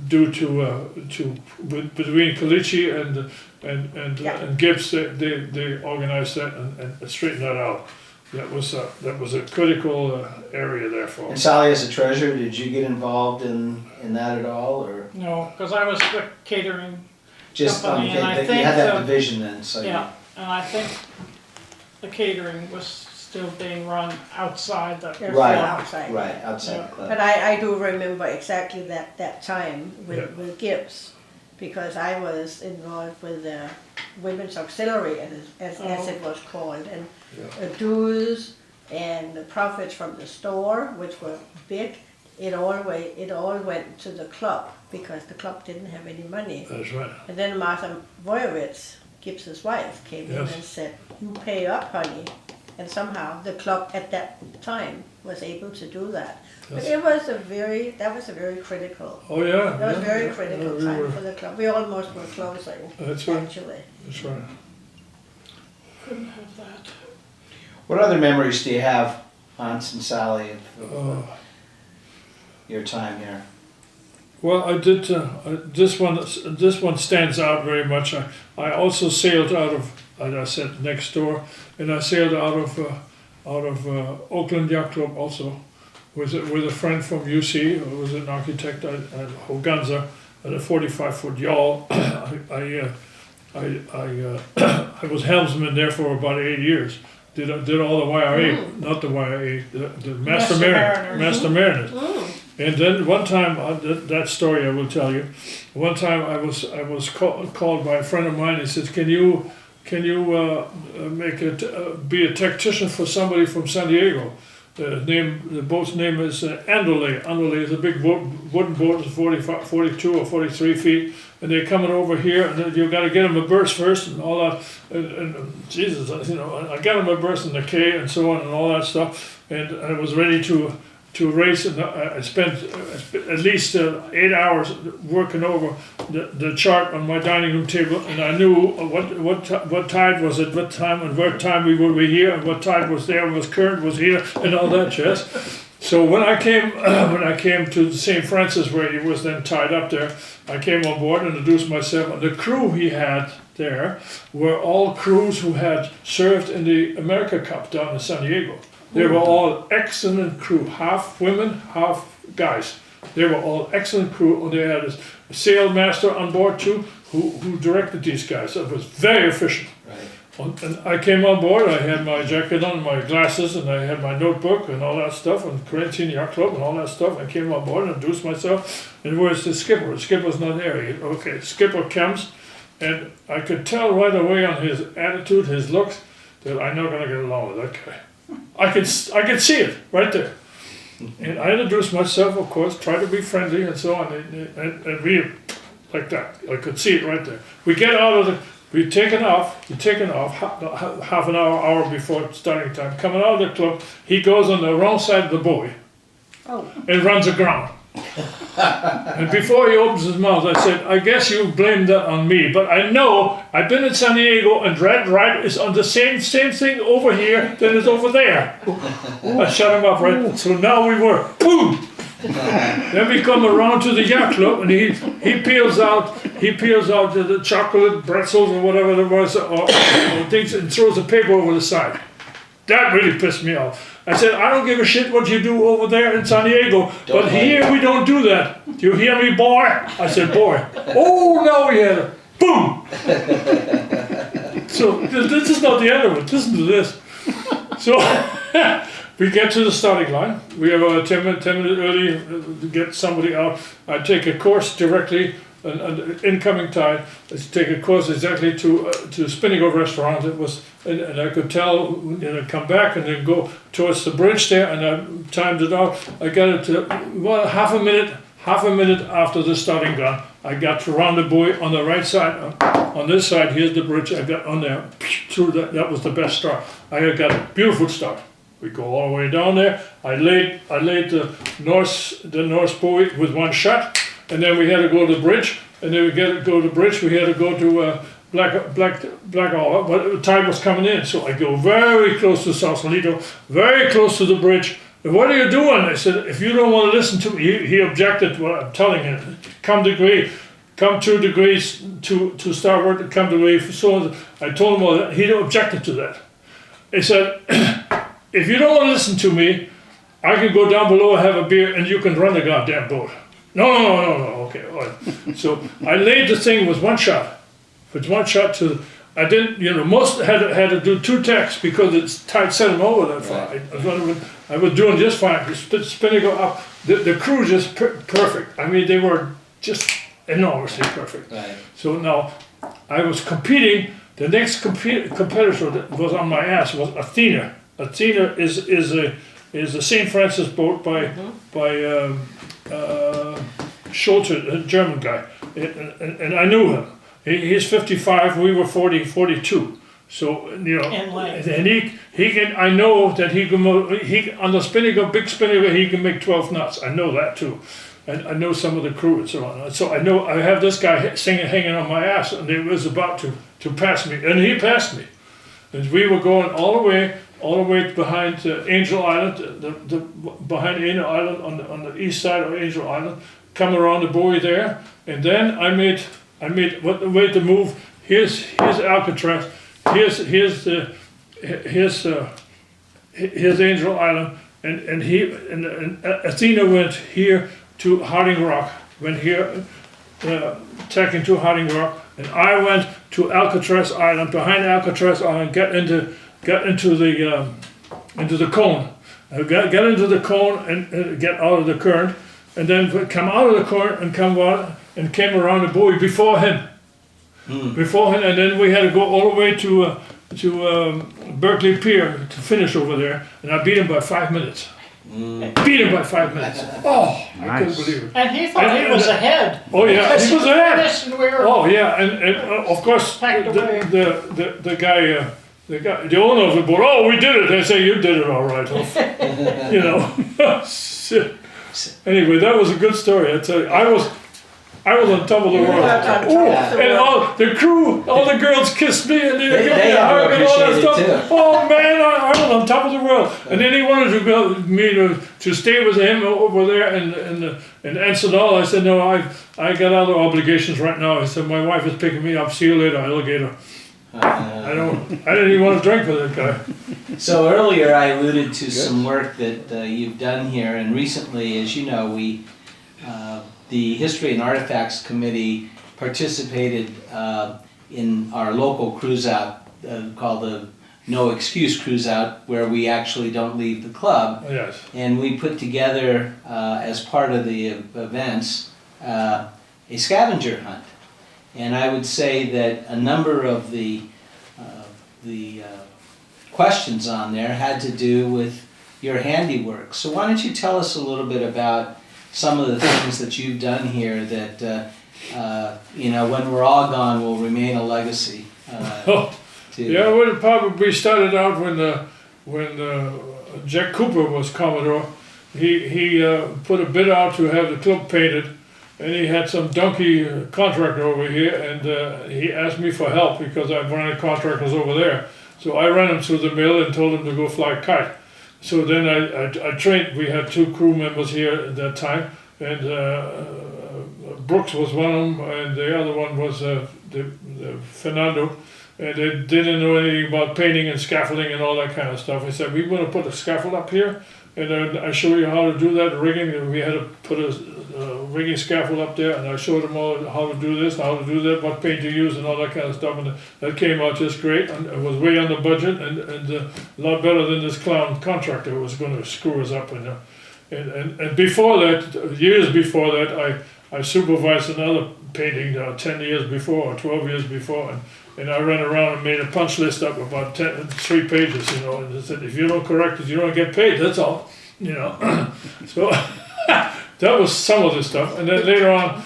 due to between Kalichi and Gibbs. They organized that and straightened that out. That was a critical area there for
and
us.
Sally, as a treasurer, did you get involved in that at all, or
No, because I was the catering,
just on
Company, and I
you had that
think,
division then? So you-
yeah, and I think the catering was still being run outside the.
They're
Right.
still outside.
right outside the club.
But I do remember exactly that time
Yeah.
with Gibbs. because I was involved with the Women's Auxiliary, as it was called, and dues and the profits from the store, which were big. It all went to the club because the club didn't have any money.
That's right.
And then Martha Voyevitz, Gibbs's wife, came in and said, "You pay up, honey." And somehow the club at that time was able to do that. But that was a very critical.
Oh yeah.
That was very critical
we
time
were-
for the club. We almost were closing.
That's right.
Actually.
That's right.
Couldn't have that.
What other memories do you have, Hans and Sally, of
Uh,
your time here?
Well, I did. This one stands out very much. I also sailed out of, as I said, next door, and I sailed out of Oakland Yacht Club also, with a friend from UC, who was an architect at Hoganza, at a 45-foot yawl. I was helmsman there for about 8 years. Did all the YRA, not the YRA, the Master Mariners. And then one time, that story I will tell you. One time I was called by a friend of mine. He says, "Can you be a tactician for somebody from San Diego?" The boat's name is Andole. Andole is a big wooden boat, it's 42 or 43 feet, and they're coming over here, and you got to get them a berth first, and all that. And Jesus, I got them a berth in the K and so on, and all that stuff. And I was ready to race, and I spent at least 8 hours working over the chart on my dining room table, and I knew what tide was at what time, and what time we would be here, and what tide was there, was current was here, and all that jazz. So when I came to St. Francis, where he was then tied up there, I came on board and introduced myself, and the crew he had there were all crews who had served in the America Cup down in San Diego. They were all excellent crew, half women, half guys. They were all excellent crew, and they had a sailmaster on board too, who directed these guys. It was very efficient.
Right.
And I came on board, I had my jacket on, my glasses, and I had my notebook and all that stuff, and Corinthian Yacht Club and all that stuff. I came on board and introduced myself, and where's the skipper? The skipper's not there. Okay, skipper comes, and I could tell right away on his attitude, his looks, that I'm not going to get along with that guy. I could see it right there. And I introduced myself, of course, tried to be friendly and so on, and we, like that, I could see it right there. We get out of we've taken off half an hour before starting time. Coming out of the club, he goes on the wrong side of the buoy and runs aground. And before he opens his mouth, I said, "I guess you blamed that on me, but I know I've been in San Diego, and Red Right is on the same thing over here that is over there." I shut him up right. So now we were boom. Then we come around to the yacht club, and he peels out the chocolate pretzels or whatever it was, or things, and throws the paper over the side. That really pissed me off. I said, "I don't give a shit what you do over there in San Diego, but here we don't do that. Do you hear me, boy?" I said, "Boy." "Oh, no, we had a boom." So this is not the end of it. Listen to this. So we get to the starting line. We have a 10 minutes early to get somebody out. I take a course directly, an incoming tide. Let's take a course exactly to Spinnagle Restaurant. It was, and I could tell, come back and then go towards the bridge there, and I timed it out. I got it to half a minute after the starting gun. I got to round the buoy on the right side. On this side, here's the bridge. I got on there through that. That was the best start. I got a beautiful start. We go all the way down there. I laid the north buoy with one shot. And then we had to go to the bridge, and then we had to go to the bridge. We had to go to Black Hour, but the tide was coming in. So I go very close to Sausalito, very close to the bridge. And "What are you doing?" I said, "If you don't want to listen to me," he objected to what I'm telling him. Come 2 degrees to starboard, come degree. So I told him all that. He objected to that. He said, "If you don't want to listen to me, I can go down below and have a beer, and you can run the goddamn boat." No, okay, all right. So I laid the thing with one shot. With one shot I didn't, most had to do 2 tacks because it's tight, set them over that far.
Right.
I was doing just fine. Spinning up, the crew just perfect. I mean, they were just enormously perfect.
Right.
So now, I was competing. The next competitor that was on my ass was Athena. Athena is a St. Francis boat by Schultz, a German guy, and I knew him. He's 55. We were 42. So you know,
In length.
and he can. I know that he can. He on the spinnaker, big spinnaker, he can make 12 knots. I know that too. And I know some of the crew and so on. So I know I have this guy hanging on my ass, and he was about to pass me, and he passed me. And we were going all the way behind Angel Island, behind Angel Island on the east side of Angel Island, come around the buoy there, and then I made what the way to move. Here's Alcatraz, here's Angel Island, and Athena went here to Harding Rock, went here, tacking to Harding Rock, and I went to Alcatraz Island, behind Alcatraz Island, get into the cone. I get into the cone and get out of the current, and then come out of the current and came around the buoy before him. Before him, and then we had to go all the way to Berkeley Pier to finish over there, and I beat him by 5 minutes. Beat him by 5 minutes. Oh, I couldn't believe it.
And he thought he was ahead.
Oh yeah,
Because
he was ahead.
finished and we were
Oh yeah, and of course
Packed away.
the guy, the owner of the boat. Oh, we did it. They say you did it all right. You know. Shit. Anyway, that was a good story. I tell you, I was on top of the world. And all the crew, all the girls kissed me and they gave me a hug and all that stuff.
Too.
Oh man, I was on top of the world. And then he wanted me to stay with him over there in Ensenada. I said, no, I got other obligations right now. I said, my wife is picking me up. See you later, alligator. I didn't even want to drink with that guy.
So earlier I alluded to some work that you've done here, and recently, as you know, the History and Artifacts Committee participated in our local cruise out called the No Excuse Cruise Out, where we actually don't leave the club.
Yes.
And we put together, as part of the events, a scavenger hunt. And I would say that a number of the questions on there had to do with your handiwork. So why don't you tell us a little bit about some of the things that you've done here that, you know, when we're all gone will remain a legacy.
Yeah, well, it probably started out when Jack Cooper was Commodore. He put a bid out to have the club painted, and he had some donkey contractor over here, and he asked me for help because I wanted contractors over there. So I ran him through the mill and told him to go fly a kite. So then I trained. We had 2 crew members here at that time, and Brooks was one of them, and the other one was the Fernando. And they didn't know anything about painting and scaffolding and all that kind of stuff. I said, we want to put a scaffold up here, and then I show you how to do that rigging. And we had to put a rigging scaffold up there, and I showed them all how to do this, how to do that, what paint to use, and all that kind of stuff. And that came out just great, and it was way under budget, and a lot better than this clown contractor who was going to screw us up. And before that, years before that, I supervised another painting 10 years before, or 12 years before, and I ran around and made a punch list up about 3 pages, you know, and said, if you don't correct it, you don't get paid, that's all, you know. So that was some of the stuff. And then later on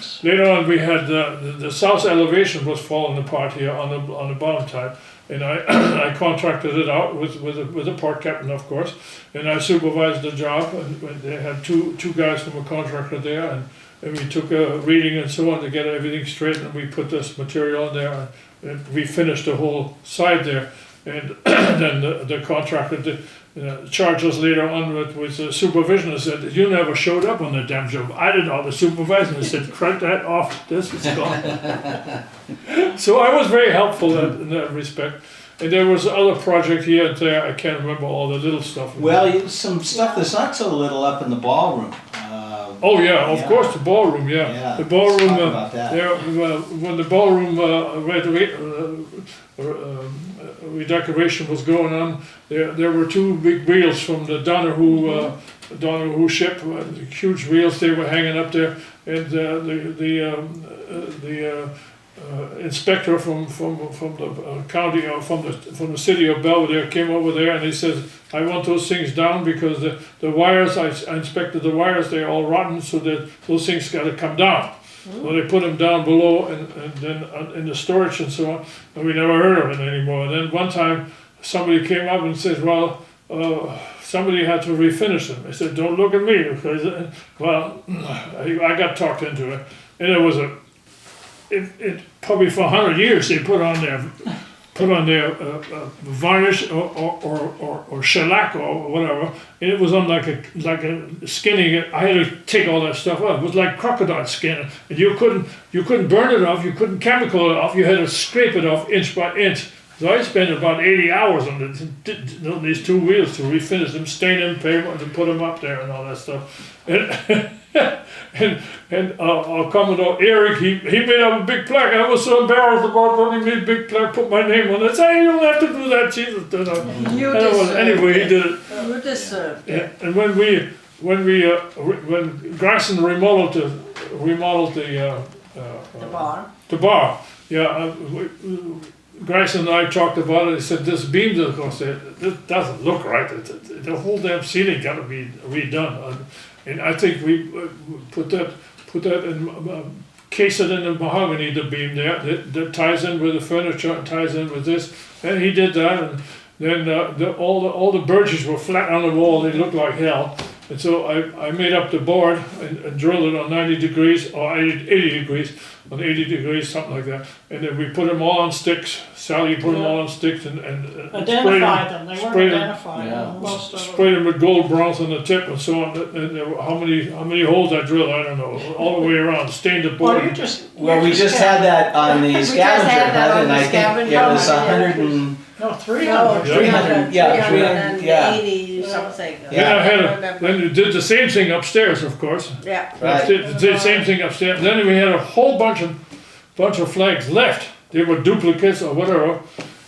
we had the south elevation was falling apart here on the bottom side, and I contracted it out with a port captain, of course, and I supervised the job, and they had two guys from a contractor there, and we took a reading and so on to get everything straight, and we put this material in there, and we finished the whole side there, and then the contractor charged us later on with supervision and said, you never showed up on the damn job. I did all the supervising and said, crank that off, this is gone. So I was very helpful in that respect. And there was other project here and there, I can't remember all the little stuff.
Well, some stuff that's not so little up in the ballroom.
Oh yeah, of course, the ballroom, yeah. The ballroom,
Talk about that.
when the ballroom redecoration was going on, there were 2 big wheels from the Donahue don't know whose ship, the huge wheels they were hanging up there, and the inspector from the county or from the city of Belvedere came over there, and he says, I want those things down because the wires, I inspected the wires, they're all rotten, so that those things got to come down. So they put them down below and then in the storage and so on, and we never heard of it anymore. And then one time somebody came up and said, well, somebody had to refinish them. I said, don't look at me, because, well, I got talked into it. And it was it probably for 100 years they put on their varnish or shellac or whatever, and it was on like a skinning. I had to take all that stuff off. It was like crocodile skin, and you couldn't burn it off. You couldn't chemical it off. You had to scrape it off inch by inch. So I spent about 80 hours on these two wheels to refinish them, stain them, paper, and put them up there and all that stuff. And Commodore Eric, he made up a big plaque. I was so embarrassed about when he made a big plaque, put my name on it. I said, you don't have to do that, Jesus.
You deserve
anyway, he did it.
You deserve it.
Yeah. And when Grayson remodeled the bar, yeah. Grayson and I talked about it. He said, this beam, of course, this doesn't look right. The whole damn ceiling got to be redone. And I think we put that in, case it in the mahogany, the beam there, that ties in with the furniture and ties in with this. And he did that, and then all the birches were flat on the wall. They looked like hell. And so I made up the board and drilled it on 90 degrees or 80 degrees, on 80 degrees, something like that. And then we put them all on sticks. Sally put them all on sticks and
identified them. They weren't identified. Most of them.
Sprayed them with gold bronze on the tip and so on. And there were, how many holes I drilled, I don't know, all the way around. Stained the board.
We just had that on the scavenger hunt, and I think it was 100 and...
No, 300.
300, yeah,
380 something.
Then we did the same thing upstairs, of course.
Yeah.
Right.
Did the same thing upstairs. Then we had a whole bunch of flags left. They were duplicates or whatever.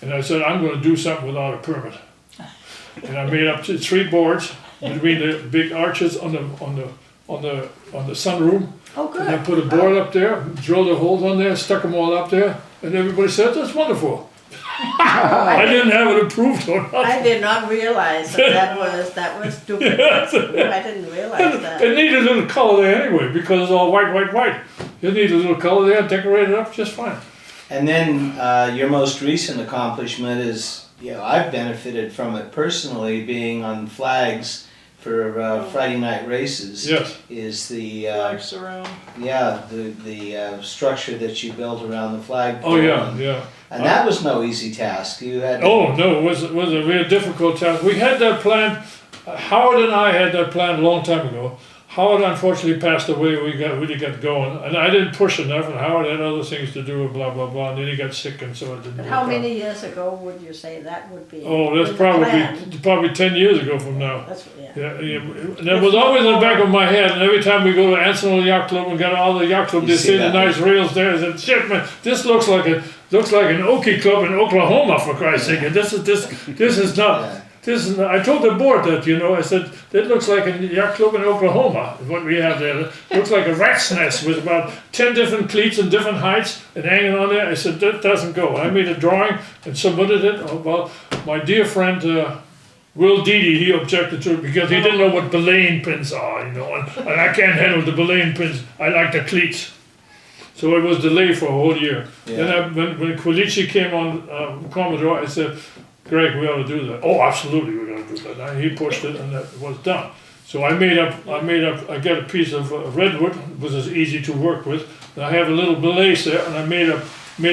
And I said, I'm going to do something without a permit. And I made up 3 boards between the big arches on the sunroom.
Oh, good.
And I put a board up there, drilled the holes on there, stuck them all up there, and everybody said, that's wonderful. I didn't have it approved or nothing.
I did not realize that was stupid. I didn't realize that.
It needed a little color there anyway, because it's all white. It needed a little color there, decorate it up just fine.
And then your most recent accomplishment is, I've benefited from it personally, being on flags for Friday night races.
Yes.
Is the
Flags around.
the structure that you built around the flag pole.
Oh yeah.
And that was no easy task. You had to,
Oh no, it was a very difficult task. We had that plan. Howard and I had that plan a long time ago. Howard unfortunately passed away. We really got going, and I didn't push enough. And Howard had other things to do, and blah blah blah. And then he got sick, and so it didn't.
But
work
how
out.
many years ago would you say that would be?
Oh, that's
planned?
probably 10 years ago from now.
That's
Yeah, and it was always in the back of my head, and every time we go to Anselmo Yacht Club and get all the yacht club, they see the nice rails there. I said, "Shit, man, this looks like an Okie club in Oklahoma, for Christ's sake." And this is not. This is. I told the board that, I said that looks like a yacht club in Oklahoma. What we have there, it looks like a rat's nest with about 10 different cleats and different heights and hanging on there. I said that doesn't go. I made a drawing and submitted it. Oh, well, my dear friend. Will Deedy, he objected to it because he didn't know what belaying pins are, and I can't handle the belaying pins. I like the cleats. So it was delayed for a whole year.
Yeah.
Then when Quilici came on Commodore, I said, Greg, we ought to do that. Oh, absolutely, we're going to do that. And he pushed it, and that was done. So I got a piece of redwood, which is easy to work with. And I have a little belay there, and I made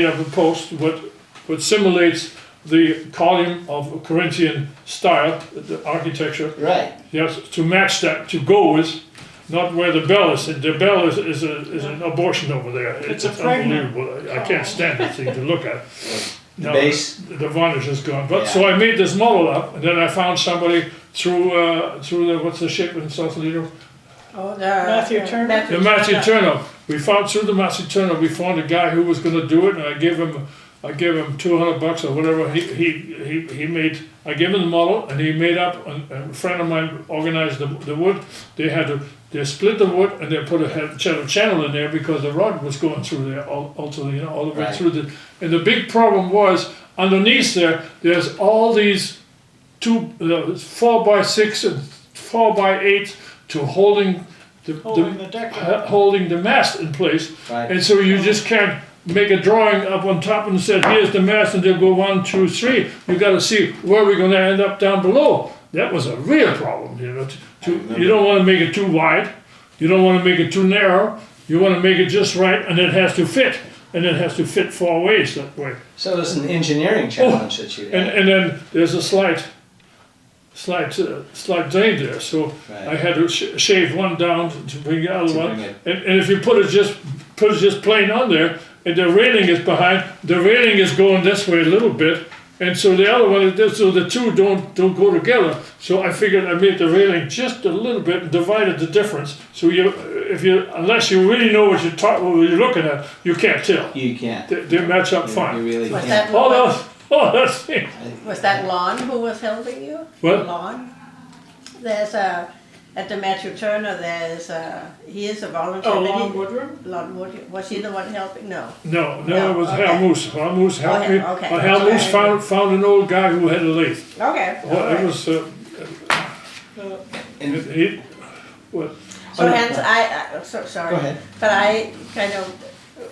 up a post what simulates the column of Corinthian style, the architecture.
Right.
Yes, to match that, to go with, not where the bell is. The bell is an abortion over there.
It's
unbelievable. I can't stand that thing to look at.
The base.
The varnish is gone. But so I made this model up, and then I found somebody through the what's the ship in Sausalito?
Oh,
Matthew Turner.
The Matthew Turner. We found through the Matthew Turner. We found a guy who was going to do it, and I gave him I gave him $200 or whatever. He made. I gave him the model, and he made up. And a friend of mine organized the wood. They split the wood, and they put a channel in there because the rod was going through there also, all the way
Right.
through the. And the big problem was underneath there. There's all these 4x6 and 4x8 to holding
Holding the deck up.
holding the mast in place.
Right.
And so you just can't make a drawing up on top and say, here's the mast, and they'll go 1, 2, 3. You got to see where we're going to end up down below. That was a real problem, You don't want to make it too wide. You don't want to make it too narrow. You want to make it just right, and it has to fit. And it has to fit 4 ways that way.
So it's an engineering challenge that you had.
And then there's a slight drain there, so
Right.
I had to shave one down to bring the other
To
one.
bring it-
And if you put it just plain on there, and the railing is behind, the railing is going this way a little bit, and so the other one, so the two don't go together. So I figured I made the railing just a little bit and divided the difference. So unless you really know what you're looking at, you can't tell.
You can't.
They match up
You
fine.
really
Was
can't.
that
That's it.
was that Lon who was helping you?
What?
Lon? There's at the Matthew Turner. He is a volunteer.
Oh,
but
Lon
he-
Woodrum?
Lon Wood. Was he the one helping? No.
No,
No,
it was
okay.
Helmut. Helmut helped me.
Okay,
Helmut
okay.
found an old guy who had a lathe.
Okay.
Well,
alright.
it was.
And
He, what?
So hence so sorry.
Go ahead.
But I kind of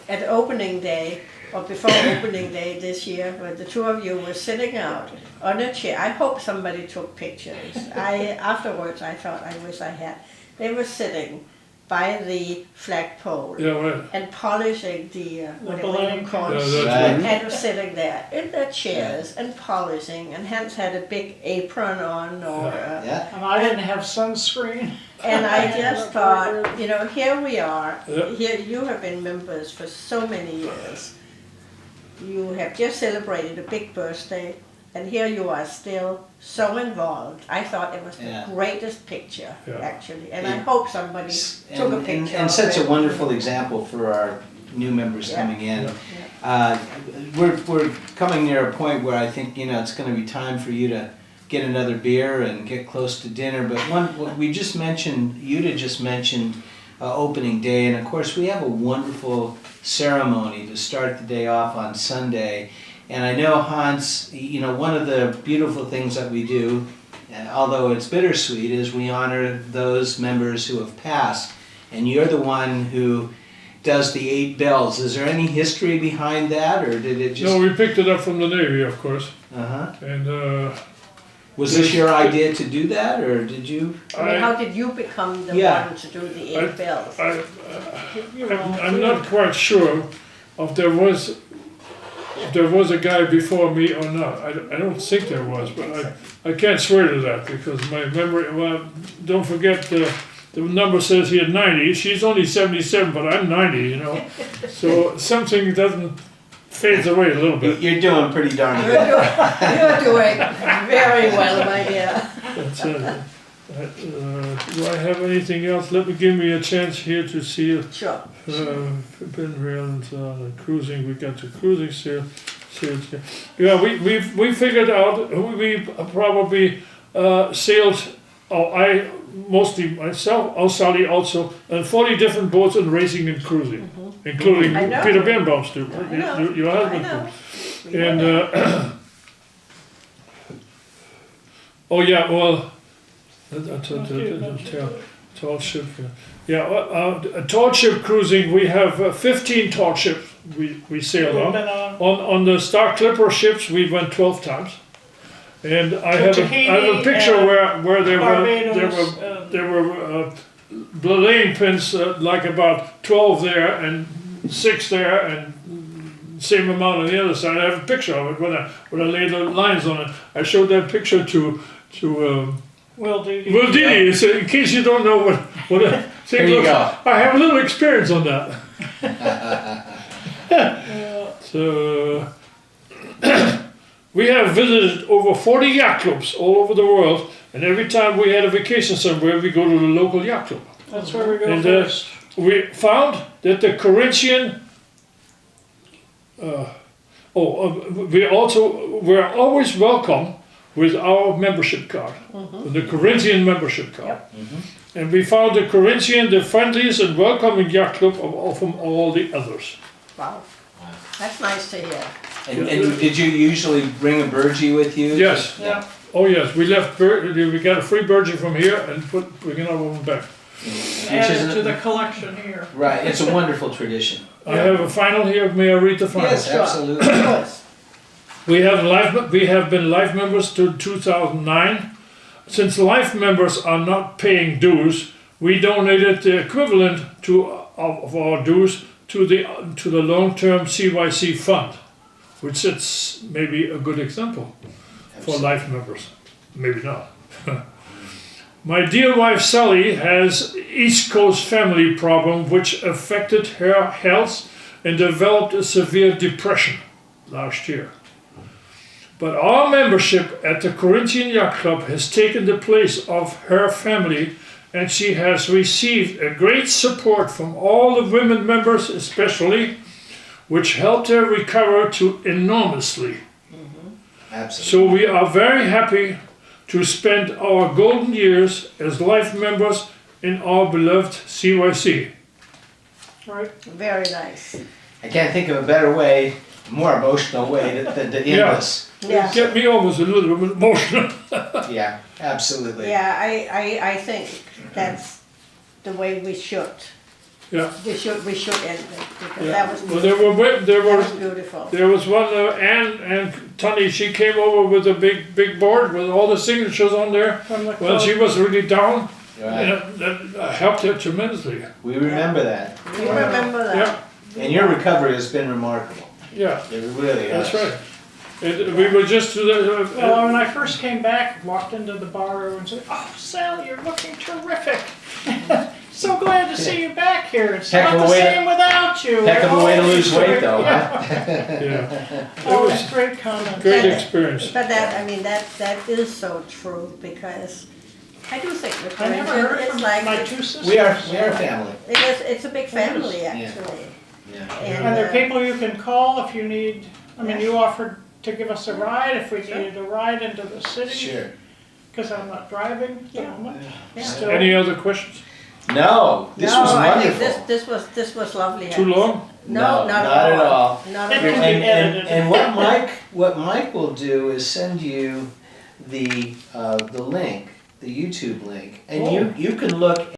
at opening day or before opening day this year, when the two of you were sitting out on a chair. I hope somebody took pictures. Afterwards I thought I wish I had. They were sitting by the flagpole
Yeah, right.
and polishing the what do you
belaying
call
Yeah,
it?
that's
Right.
right.
And was sitting there in their chairs and polishing, and Hans had a big apron on,
yeah,
And I didn't have sunscreen.
and I just thought, here we are.
Yeah.
Here you have been members for so many years. You have just celebrated a big birthday, and here you are still so involved. I thought it was the
Yeah.
greatest picture,
Yeah.
actually, and I
Yeah.
hope somebody took a
and,
picture.
and
of
such a
it.
wonderful example for our new members
Yeah.
coming in.
Yeah.
We're coming near a point where I think it's going to be time for you to get another beer and get close to dinner. But what we just mentioned, Yuta just mentioned opening day, and of course we have a wonderful ceremony to start the day off on Sunday. And I know Hans, one of the beautiful things that we do, although it's bittersweet, is we honor those members who have passed. And you're the one who does the 8 bells. Is there any history behind that, or did it just?
No, we picked it up from the Navy, of course.
Uh-huh.
And
Was this your idea to do that, or did you?
I mean, how did you become the
Yeah.
one to do the 8 bells?
I'm not quite sure if there was a guy before me or not. I don't think there was, but I can't swear to that because my memory. Well, don't forget the number says he had 90. She's only 77, but I'm 90. So something doesn't fades away a little bit.
You're doing pretty darn
You're
good.
doing very well, my dear.
That's, do I have anything else? Give me a chance here to see.
Sure.
Been around cruising. We got to cruising sail. Yeah, we figured out we probably sailed. I mostly myself, Sally also, and 40 different boats and racing and cruising, including
I know.
Peter Birnbaum's too.
I know.
Your
I
husband.
know.
Too. And oh yeah, well, tall ship. Yeah, tall ship cruising. We have 15 tall ships we sailed
We've
on.
been on
On the Star Clipper ships, we went 12 times. And I have a picture
Tahiti
where
Barbados,
there were belaying pins like about 12 there and 6 there and same amount on the other side. I have a picture of it when I laid the lines on it. I showed that picture to
Will Didi.
Will Didi, so in case you don't know what a thing
There you
looks
go.
like. I have a little experience on that. So we have visited over 40 yacht clubs all over the world, and every time we had a vacation somewhere, we go to the local yacht club.
That's where we go
And
first.
we found that the Corinthian, We're always welcome with our membership card, the Corinthian membership card. And we found the Corinthian the friendliest and welcoming yacht club of all the others.
Wow. That's nice to hear.
And did you usually bring a burgee with you?
Yes.
Yeah.
Oh yes, we got a free burgee from here and bring another one back.
Add it to the collection here.
Right, it's a wonderful tradition.
I have a final here. May I read the final?
Yes, absolutely.
Of course.
We have been life members to 2009. Since life members are not paying dues, we donated the equivalent of our dues to the long-term CYC fund, which is maybe a good example for life members. Maybe not. My dear wife Sally has East Coast family problem which affected her health and developed a severe depression last year. But our membership at the Corinthian Yacht Club has taken the place of her family, and she has received a great support from all the women members especially, which helped her recover enormously.
Absolutely.
So we are very happy to spend our golden years as life members in our beloved CYC.
Right.
Very nice.
I can't think of a better way, a more emotional way to end
Yeah.
this.
Yeah.
Get me almost a little bit emotional.
Yeah, absolutely.
Yeah, I think that's the way we should.
Yeah.
We should end it because
Yeah.
that was
Well,
beautiful.
there
That
were
was beautiful.
There was one, Anne and Tunny, she came over with a big board with all the signatures on there.
From the
When she
club.
was really down,
Right.
that helped her tremendously.
We remember that.
You remember that?
Yeah,
And your recovery has been remarkable.
yeah,
It really has.
that's right. We were just to the,
Well, when I first came back, walked into the bar room and said, "Oh, Sal, you're looking terrific. So glad to see you back here. It's
Heck
not
of a
the
way to-
same without you."
Heck of a way to
Always
lose weight
great-
though,
yeah.
huh?
yeah,
Always great comments.
great experience.
But that is so true because I do think the
I never
Corinthian
heard
is
from
like
my two sisters.
We are family.
it's a big family
Yeah.
actually.
Yeah.
And there are people you can call if you need, I mean, you offered to give us a ride if we needed a ride into the city.
Sure.
Because I'm not driving at the
Yeah.
moment.
Yeah.
Still.
Any other questions?
No, this
No,
was
I
wonderful.
think this was lovely.
Too long?
No, not
at all.
Not
It
at
can
all.
be
And,
edited.
and what Mike will do is send you the link, the YouTube link, and you can look